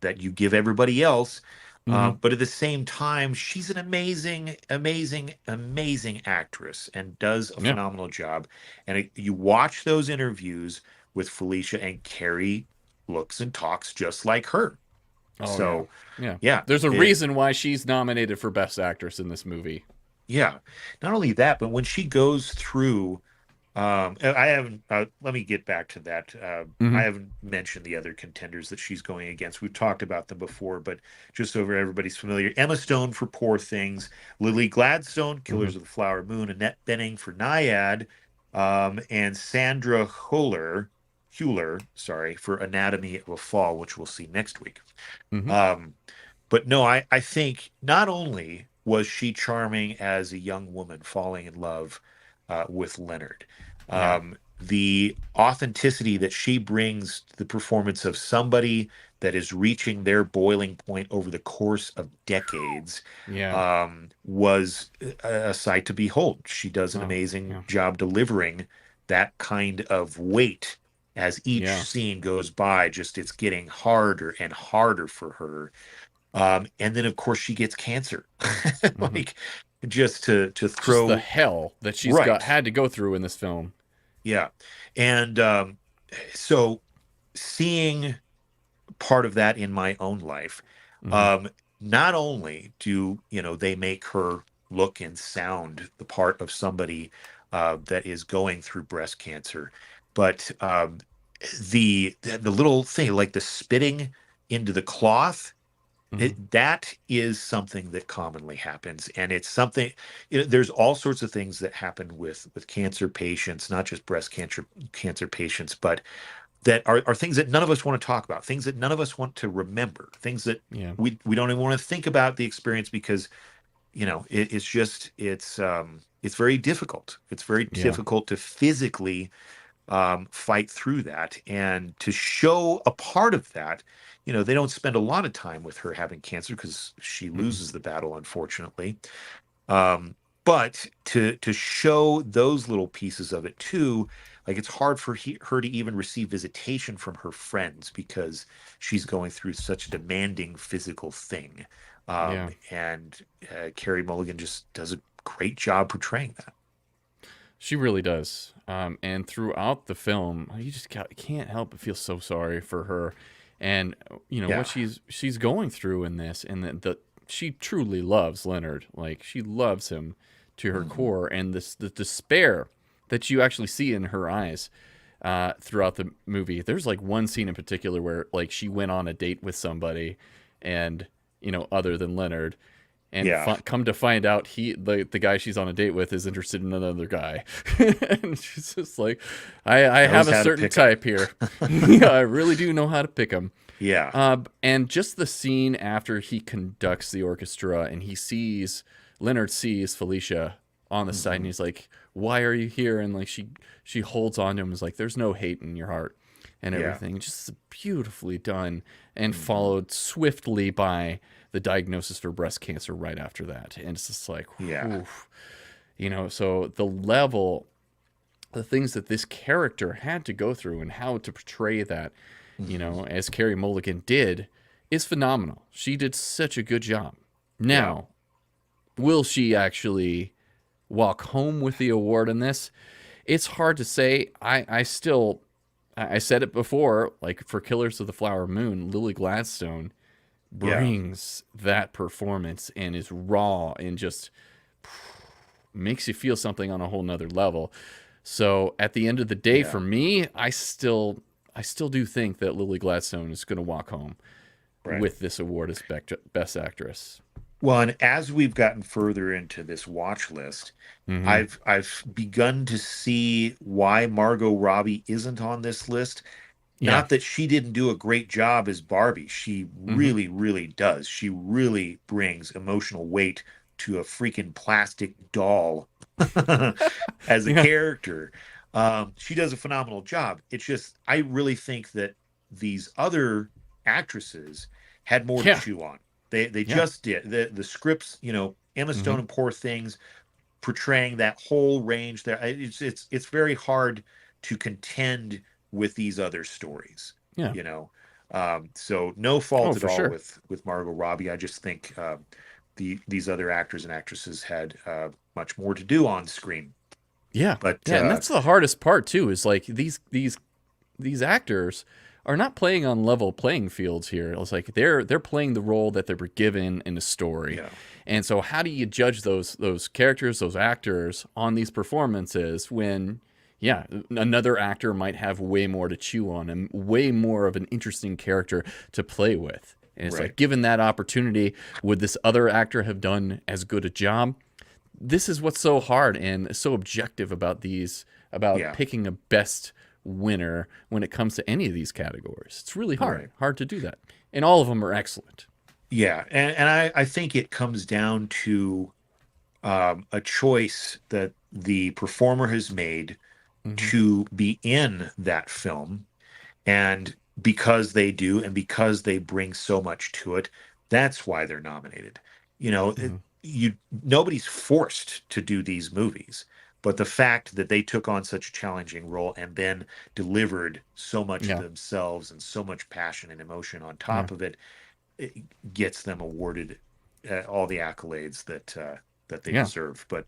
that you give everybody else. But at the same time, she's an amazing, amazing, amazing actress and does a phenomenal job. And you watch those interviews with Felicia, and Carey looks and talks just like her. Oh, yeah. yeah. There's a reason why she's nominated for Best Actress in this movie. Yeah. Not only that, but when she goes through, I haven't. Let me get back to that. I haven't mentioned the other contenders that she's going against. We've talked about them before, but just so everybody's familiar: Emma Stone for Poor Things, Lily Gladstone, Killers of the Flower Moon, Annette Bening for Naiad, and Sandra Hüller, for Anatomy of a Fall, which we'll see next week. But no, I think not only was she charming as a young woman falling in love with Leonard, the authenticity that she brings to the performance of somebody that is reaching their boiling point over the course of decades was a sight to behold. She does an amazing job delivering that kind of weight as each scene goes by. Just it's getting harder and harder for her. And then, of course, she gets cancer. Like, just to throw just the hell that she's had to go through in this film. Yeah. And so seeing part of that in my own life, not only do they make her look and sound the part of somebody that is going through breast cancer, but the little thing like the spitting into the cloth, that is something that commonly happens, and it's something. There's all sorts of things that happen with cancer patients, not just breast cancer patients, but that are things that none of us want to talk about, things that none of us want to remember, things that Yeah. we don't even want to think about the experience because, it's just it's very difficult. It's very difficult to physically fight through that, and to show a part of that. They don't spend a lot of time with her having cancer because she loses the battle, unfortunately. But to show those little pieces of it too, like it's hard for her to even receive visitation from her friends because she's going through such a demanding physical thing. And Carey Mulligan just does a great job portraying that. She really does. And throughout the film, you just can't help but feel so sorry for her, and what she's going through in this, and that she truly loves Leonard. Like, she loves him to her core, and the despair that you actually see in her eyes throughout the movie. There's like one scene in particular where like she went on a date with somebody, and other than Leonard. And come to find out, the guy she's on a date with is interested in another guy. And she's just like, I have a certain type here. Yeah, I really do know how to pick him. Yeah. And just the scene after he conducts the orchestra and Leonard sees Felicia on the side, and he's like, why are you here? And like she holds on to him and is like, there's no hate in your heart and everything. Just beautifully done, and followed swiftly by the diagnosis for breast cancer right after that. And it's just like, oof. So the things that this character had to go through and how to portray that, as Carey Mulligan did, is phenomenal. She did such a good job. Now, will she actually walk home with the award in this? It's hard to say. I said it before, like for Killers of the Flower Moon, Lily Gladstone brings that performance and is raw and just makes you feel something on a whole nother level. So at the end of the day, for me, I still do think that Lily Gladstone is going to walk home with this award as Best Actress. Well, and as we've gotten further into this watch list, I've begun to see why Margot Robbie isn't on this list. Not that she didn't do a great job as Barbie. She really, really does. She really brings emotional weight to a freaking plastic doll as a character. She does a phenomenal job. It's just, I really think that these other actresses had more to chew on. They just did. The scripts, Emma Stone and Poor Things, portraying that whole range there. It's very hard to contend with these other stories. So no fault at all with Margot Robbie. I just think these other actors and actresses had much more to do on screen. And that's the hardest part too, is like these actors are not playing on level playing fields here. It's like they're playing the role that they were given in the story. And so how do you judge those characters, those actors on these performances when another actor might have way more to chew on and way more of an interesting character to play with? And it's like, given that opportunity, would this other actor have done as good a job? This is what's so hard and so objective about picking a best winner when it comes to any of these categories. It's really hard to do that. And all of them are excellent. And I think it comes down to a choice that the performer has made to be in that film, and because they do, and because they bring so much to it, that's why they're nominated. Nobody's forced to do these movies, but the fact that they took on such a challenging role and then delivered so much of themselves and so much passion and emotion on top of it, it gets them awarded all the accolades that they deserve. But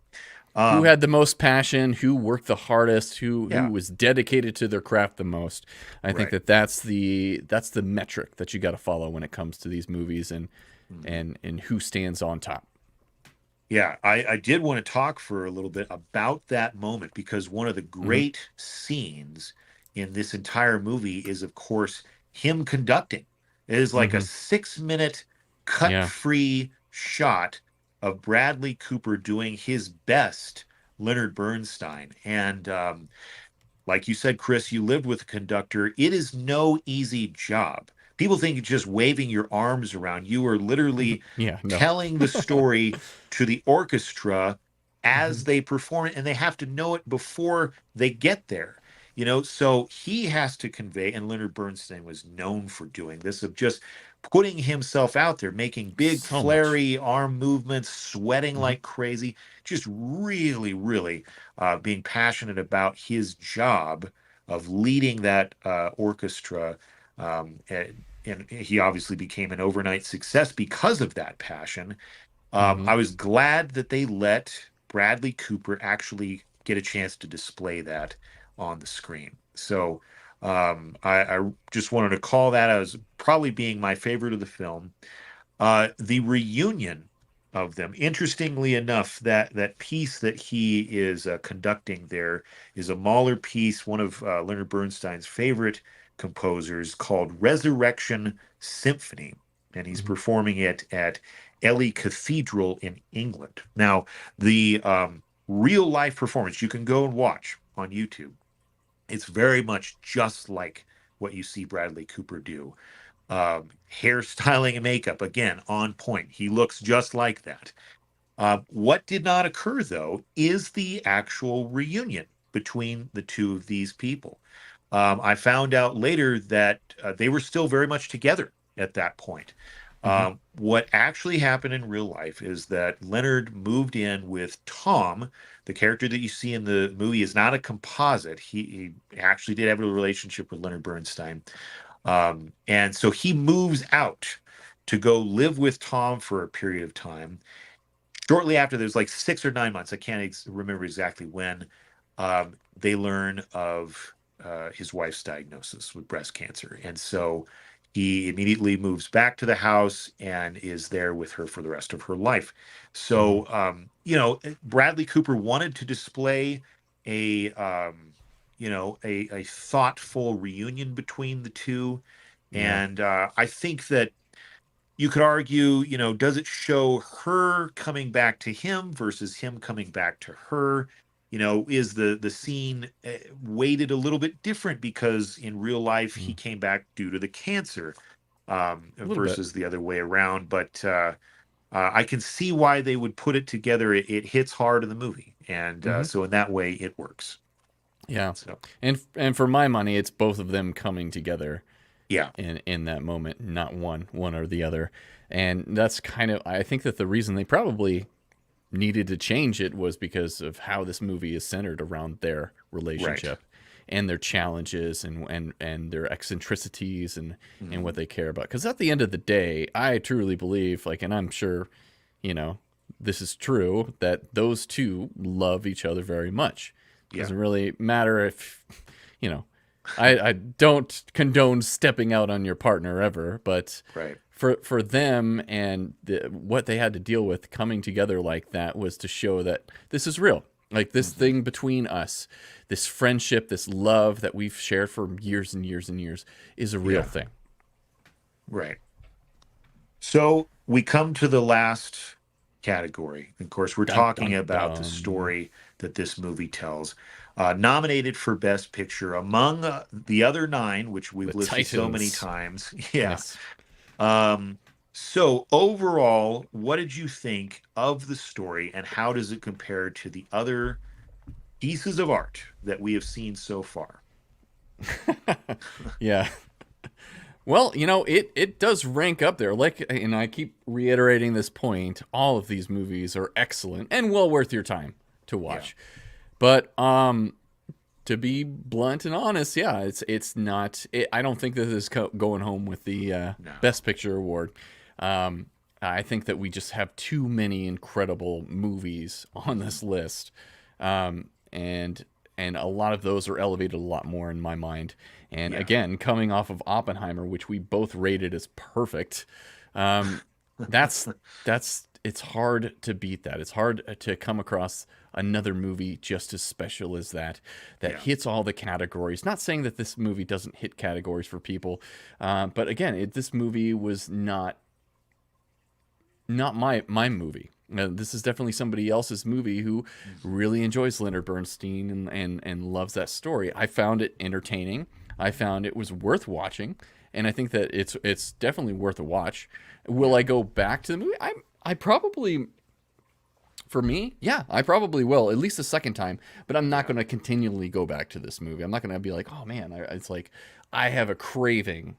who had the most passion, who worked the hardest, who was dedicated to their craft the most. I think that's the metric that you got to follow when it comes to these movies and who stands on top. I did want to talk for a little bit about that moment, because one of the great scenes in this entire movie is, of course, him conducting. It is like a 6-minute cut-free shot of Bradley Cooper doing his best Leonard Bernstein. And like you said, Chris, you lived with a conductor. It is no easy job. People think it's just waving your arms around. You are literally Yeah, no. telling the story to the orchestra as Mhm. they perform it, and they have to know it before they get there. You know, so he has to convey, and Leonard Bernstein was known for doing this, of just putting himself out there, making big, So much. flary arm movements, sweating Mhm. like crazy, just really, really being passionate about his job of leading that orchestra. And he obviously became an overnight success because of that passion. Mhm. I was glad that they let Bradley Cooper actually get a chance to display that on the screen. So I just wanted to call that as probably being my favorite of the film. The reunion of them, interestingly enough, that piece that he is conducting there is a Mahler piece, one of Leonard Bernstein's favorite composers, called Resurrection Symphony, and he's Mhm. performing it at Ely Cathedral in England. Now, the real life performance you can go and watch on YouTube. It's very much just like what you see Bradley Cooper do. Hairstyling and makeup, again, on point. He looks just like that. What did not occur, though, is the actual reunion between the two of these people. I found out later that they were still very much together at that point. Mhm. What actually happened in real life is that Leonard moved in with Tom. The character that you see in the movie is not a composite. He actually did have a relationship with Leonard Bernstein. And so he moves out to go live with Tom for a period of time. Shortly after, there's like 6 or 9 months, I can't remember exactly when, they learn of his wife's diagnosis with breast cancer. And so he immediately moves back to the house and is there with her for the rest of her life. Mhm. So, Bradley Cooper wanted to display a, a thoughtful reunion between the two. Yeah. And I think that you could argue, does it show her coming back to him versus him coming back to her? Is the scene weighted a little bit different because in real life he Mm. came back due to the cancer A little bit. versus the other way around? But I can see why they would put it together. It hits hard in the movie, and Mhm. so in that way it works. Yeah. So And for my money, it's both of them coming together yeah, in that moment, not one or the other. And that's kind of, I think that the reason they probably needed to change it was because of how this movie is centered around their right. relationship and their challenges and their eccentricities and what Mhm. they care about. Because at the end of the day, I truly believe, like, and I'm sure, you know, this is true, that those two love each other very much. Yeah, Doesn't really matter if, you know, I don't condone stepping out on your partner ever, but right. for them and what they had to deal with coming together like that was to show that this is real. Like this Mhm. thing between us, this friendship, this love that we've shared for years and years and years is a real Yeah, thing. right. So we come to the last category. Of course, we're Dun talking dun about the dun. story that this movie tells. Nominated for Best Picture among the other nine, which The we've listed so many Titans. times. Yeah. Yes. Um, so overall, what did you think of the story and how does it compare to the other pieces of art that we have seen so far? Yeah. Well, it does rank up there. Like, and I keep reiterating this point, all of these movies are excellent and well worth your time to Yeah. watch. But to be blunt and honest, yeah, it's not. I don't think this is going home with the No. Best Picture award. Um, I think that we just have too many incredible movies on Mhm. this list, and a lot of those are elevated a lot more in my mind. And Yeah. again, coming off of Oppenheimer, which we both rated as perfect, um, that's it's hard to beat that. It's hard to come across another movie just as special as that Yeah. hits all the categories. Not saying that this movie doesn't hit categories for people, but again, this movie was not my movie. This is definitely somebody else's movie who really enjoys Leonard Bernstein and loves that story. I found it entertaining. I found it was worth watching, and I think that it's definitely worth a watch. Will I go back to the movie? I probably, for me, yeah, I probably will, at least a second time, but I'm not going to continually go back to this movie. I'm not going to be like, oh man, it's like I have a craving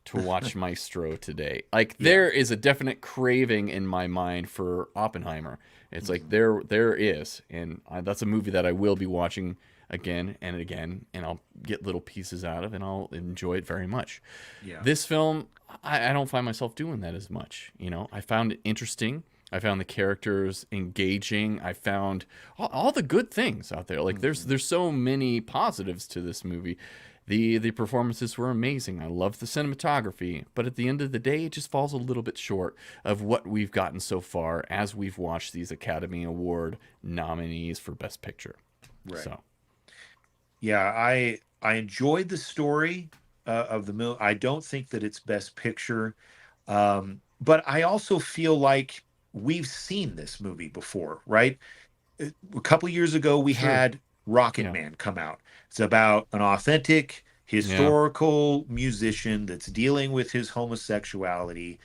to watch Maestro today. Like there is a definite craving in my mind for Oppenheimer. It's like there is, and that's a movie that I will be watching again and again, and I'll get little pieces out of, and I'll enjoy it very much. Yeah. This film, I don't find myself doing that as much. You know, I found it interesting. I found the characters engaging. I found all the good things out there. Like there's so many positives to this movie. The performances were amazing. I love the cinematography, but at the end of the day, it just falls a little bit short of what we've gotten so far as we've watched these Academy Award nominees for Best Picture. Right. So, yeah, I enjoyed the story of the movie. I don't think that it's Best Picture, but I also feel like we've seen this movie before, right? A couple years ago, we had Rocket Man come out. It's about an authentic historical musician that's dealing with his homosexuality,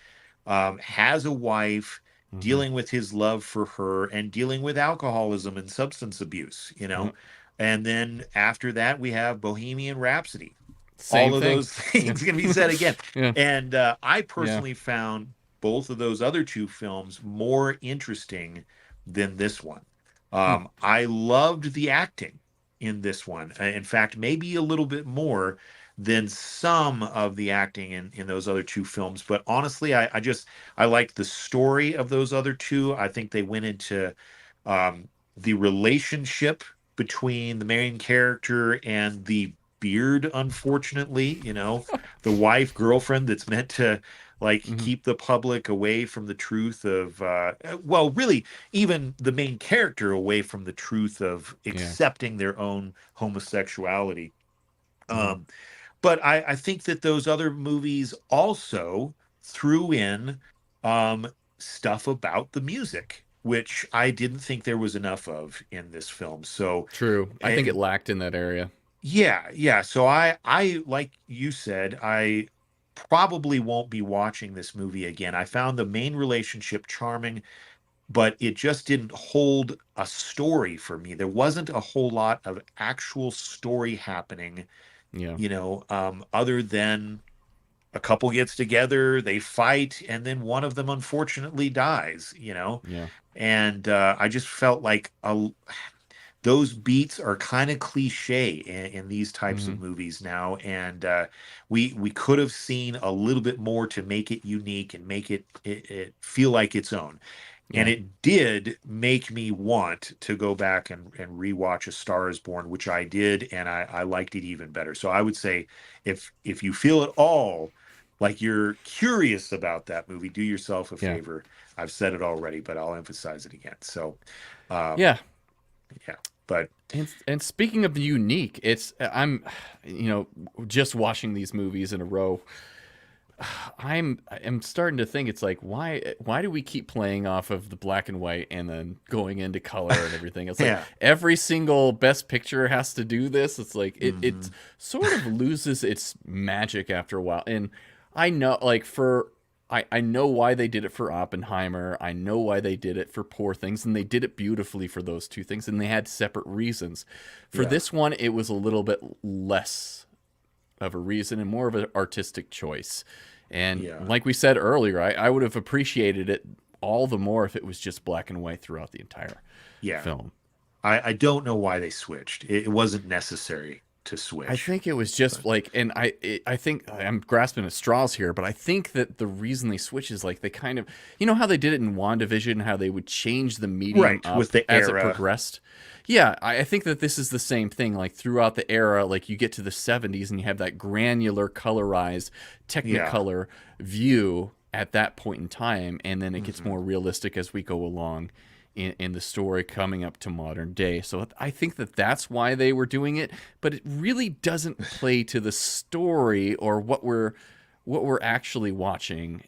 has a wife, dealing with his love for her, and dealing with alcoholism and substance abuse, you know. And then after that, we have Bohemian Rhapsody. Same All of thing. those things can be said again. Yeah. And I personally found both of those other two films more interesting than this one. I loved the acting in this one. In fact, maybe a little bit more than some of the acting in those other two films. But honestly, I liked the story of those other two. I think they went into the relationship between the main character and the beard, unfortunately, you know, the wife girlfriend that's meant to like keep the public away from the truth of well, really even the main character away from the truth of accepting their own homosexuality. But I think that those other movies also threw in stuff about the music, which I didn't think there was enough of in this film. So True. I think it lacked in that area. Yeah. So I like you said, I probably won't be watching this movie again. I found the main relationship charming, but it just didn't hold a story for me. There wasn't a whole lot of actual story happening, you know, other than a couple gets together, they fight, and then one of them unfortunately dies, you know? And I just felt like those beats are kind of cliche in these types of movies now, and we could have seen a little bit more to make it unique and make it feel like its own. And it did make me want to go back and rewatch A Star Is Born, which I did, and I liked it even better. So I would say if you feel at all like you're curious about that movie, do yourself a favor. I've said it already, but I'll emphasize it again. So but and speaking of the unique, I'm just watching these movies in a row. I'm starting to think it's like why do we keep playing off of the black and white and then going into color and everything? It's like every single Best Picture has to do this. It's like it sort of loses its magic after a while. And I know I know why they did it for Oppenheimer. I know why they did it for Poor Things, and they did it beautifully for those two things, and they had separate reasons. For this one, it was a little bit less of a reason and more of an artistic choice. And like we said earlier, I would have appreciated it all the more if it was just black and white throughout the entire film. I don't know why they switched. It wasn't necessary to switch. I think it was just like, and I think I'm grasping at straws here, but I think that the reason they switch is like they kind of, you know how they did it in WandaVision, how they would change the medium up with the as era. it progressed. Yeah, I think that this is the same thing. Like throughout the era, like you get to the 70s and you have that granular, colorized, Technicolor view at that point in time, and then it gets more realistic as we go along in the story coming up to modern day. So I think that that's why they were doing it, but it really doesn't play to the story or what we're what we're actually watching.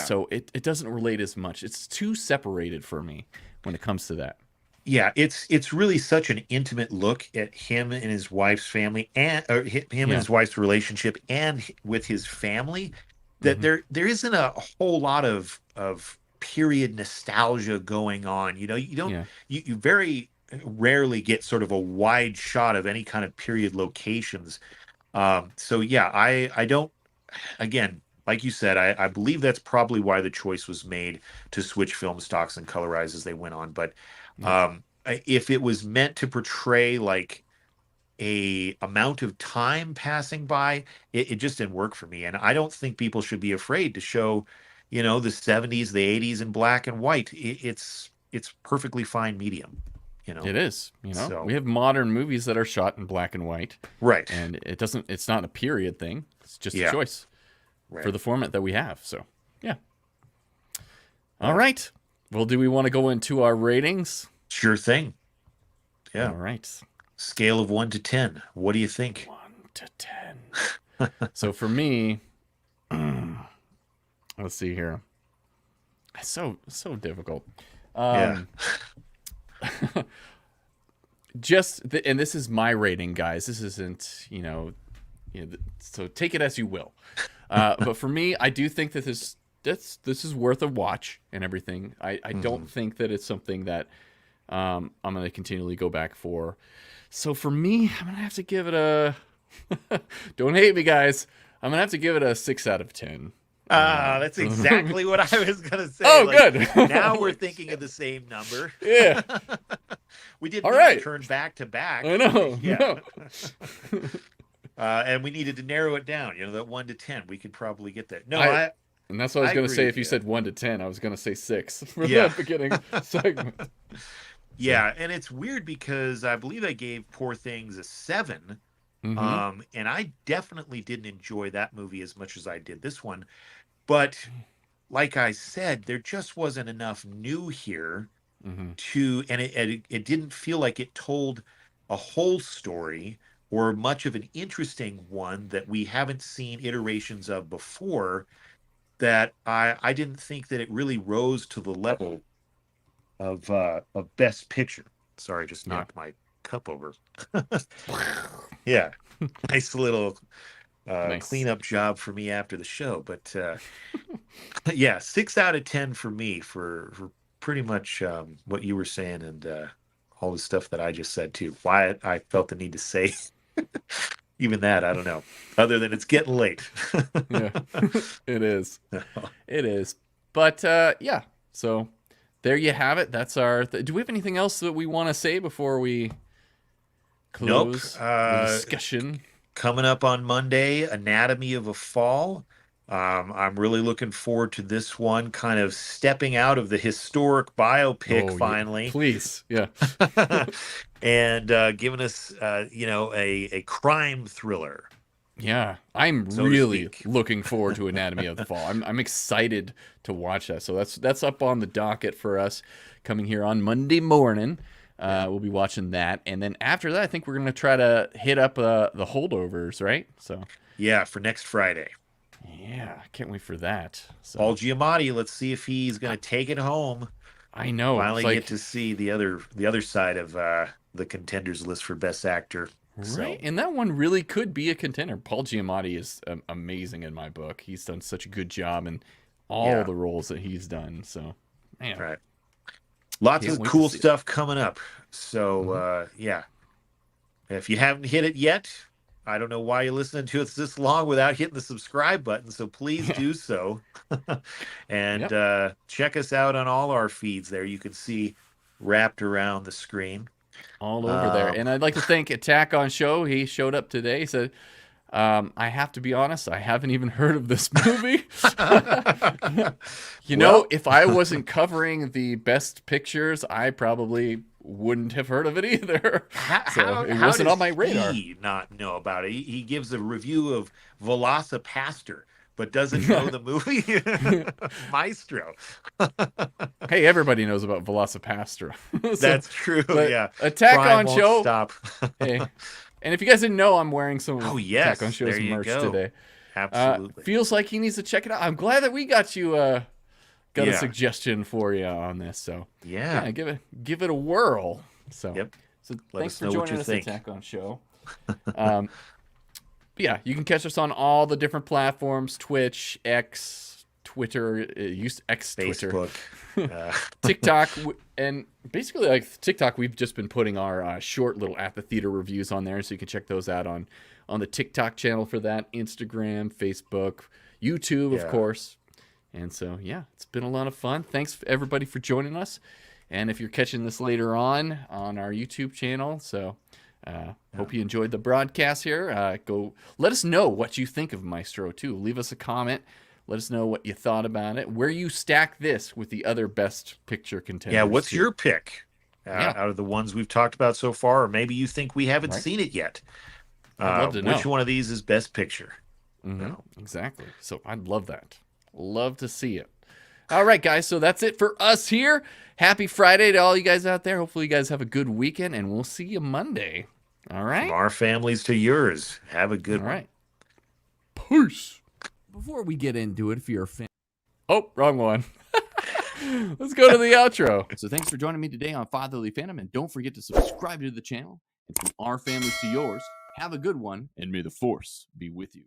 So it doesn't relate as much. It's too separated for me when it comes to that. Yeah, it's really such an intimate look at him and his wife's family, and him and his wife's relationship, and with his family, that there isn't a whole lot of period nostalgia going on. You know, you very rarely get sort of a wide shot of any kind of period locations. So yeah, I don't, again, like you said, I believe that's probably why the choice was made to switch film stocks and colorize as they went on. But if it was meant to portray like a amount of time passing by, it just didn't work for me. And I don't think people should be afraid to show, you know, the 70s, the 80s in black and white. It's perfectly fine medium. You know, it is. You know, so we have modern movies that are shot in black and white, right? And it's not a period thing. It's just a choice for the format that we have. So yeah. All right. Well, do we want to go into our ratings? Sure thing. Yeah. All right. Scale of 1 to 10. What do you think? 1 to 10. So for me, let's see here. It's so difficult. And this is my rating, guys. This isn't, so take it as you will. But for me, I do think that this is worth a watch and everything. I don't think that it's something that I'm going to continually go back for. So for me, I'm going to have to give it a don't hate me, guys. I'm going to have to give it a 6 out of 10. That's exactly what I was going to say. Oh, good. Now we're thinking of the same number. Yeah. We did turn back to back. I know. Yeah. No. And we needed to narrow it down. You know, that 1 to 10. We could probably get that. No, and that's what I was going to say. If you said 1 to 10, I was going to say 6 for the beginning segment. Yeah, and it's weird because I believe I gave Poor Things a 7. And I definitely didn't enjoy that movie as much as I did this one. But like I said, there just wasn't enough new here to, and it didn't feel like it told a whole story or much of an interesting one that we haven't seen iterations of before, that I didn't think that it really rose to the level of Best Picture. Sorry, just knocked my cup over. Yeah, nice little cleanup job for me after the show. But yeah, 6 out of 10 for me for pretty much what you were saying and all the stuff that I just said too. Why I felt the need to say even that, I don't know. Other than it's getting late. Yeah, it is. It is. But yeah, so there you have it. That's our. Do we have anything else that we want to say before we close the discussion? Coming up on Monday, Anatomy of a Fall. I'm really looking forward to this one, kind of stepping out of the historic biopic finally. Yeah. Please, yeah. And giving us, a crime thriller. Yeah, I'm really looking forward to Anatomy of the Fall. I'm excited to watch that. So that's up on the docket for us coming here on Monday morning. We'll be watching that, and then after that, I think we're gonna try to hit up the Holdovers, right? So yeah, for next Friday. Yeah, can't wait for that. So, Paul Giamatti, let's see if he's gonna take it home. I know. Finally get to see the other side of the contenders list for Best Actor. Right, so. And that one really could be a contender. Paul Giamatti is amazing in my book. He's done such a good job in all the roles that he's done. So, man. Right. Lots of cool stuff coming up. So, yeah. If you haven't hit it yet, I don't know why you're listening to us this long without hitting the subscribe button. So please do so. And check us out on all our feeds there. You can see wrapped around the screen. All over there. And I'd like to thank Attack on Show. He showed up today. He said, I have to be honest, I haven't even heard of this movie. You know, if I wasn't covering the best pictures, I probably wouldn't have heard of it either. It wasn't on my radar. He not know about it? He gives a review of Velocipaster, but doesn't know the movie Maestro. Hey, everybody knows about Velocipaster. That's true. Yeah. Attack on Show. Stop. Hey. And if you guys didn't know, I'm wearing some Attack on Show's merch today. Absolutely. Feels like he needs to check it out. I'm glad that we got you got a Yeah. suggestion for you on this. So Yeah. give it a whirl. So Yep. So Let thanks us for know what joining you us, think. Attack on Show. But yeah, you can catch us on all the different platforms: Twitch, X, Twitter, Twitter, Facebook. TikTok, and basically like TikTok. We've just been putting our short little at the theater reviews on there, so you can check those out on the TikTok channel for that. Instagram, Facebook, YouTube, of Yeah. course. And so yeah, it's been a lot of fun. Thanks everybody for joining us. And if you're catching this later on our YouTube channel, so hope you enjoyed the broadcast here. Go let us know what you think of Maestro too. Leave us a comment. Let us know what you thought about it. Where you stack this with the other best picture contenders. Yeah, what's too. your pick out of the ones we've talked about so far? Or maybe you think we haven't Right. seen it yet. I'd love to know. Which one of these is best picture? Exactly. So I'd love that. Love to see it. All right, guys. So that's it for us here. Happy Friday to all you guys out there. Hopefully you guys have a good weekend, and we'll see you Monday. All right? From our families to yours. Have a good All one. right. Peace. Before we get into it, if you're a fan. Oh, wrong one. Let's go to the outro. So thanks for joining me today on Fatherly Phantom, and don't forget to subscribe to the channel. And from our families to yours, have a good one, and may the Force be with you.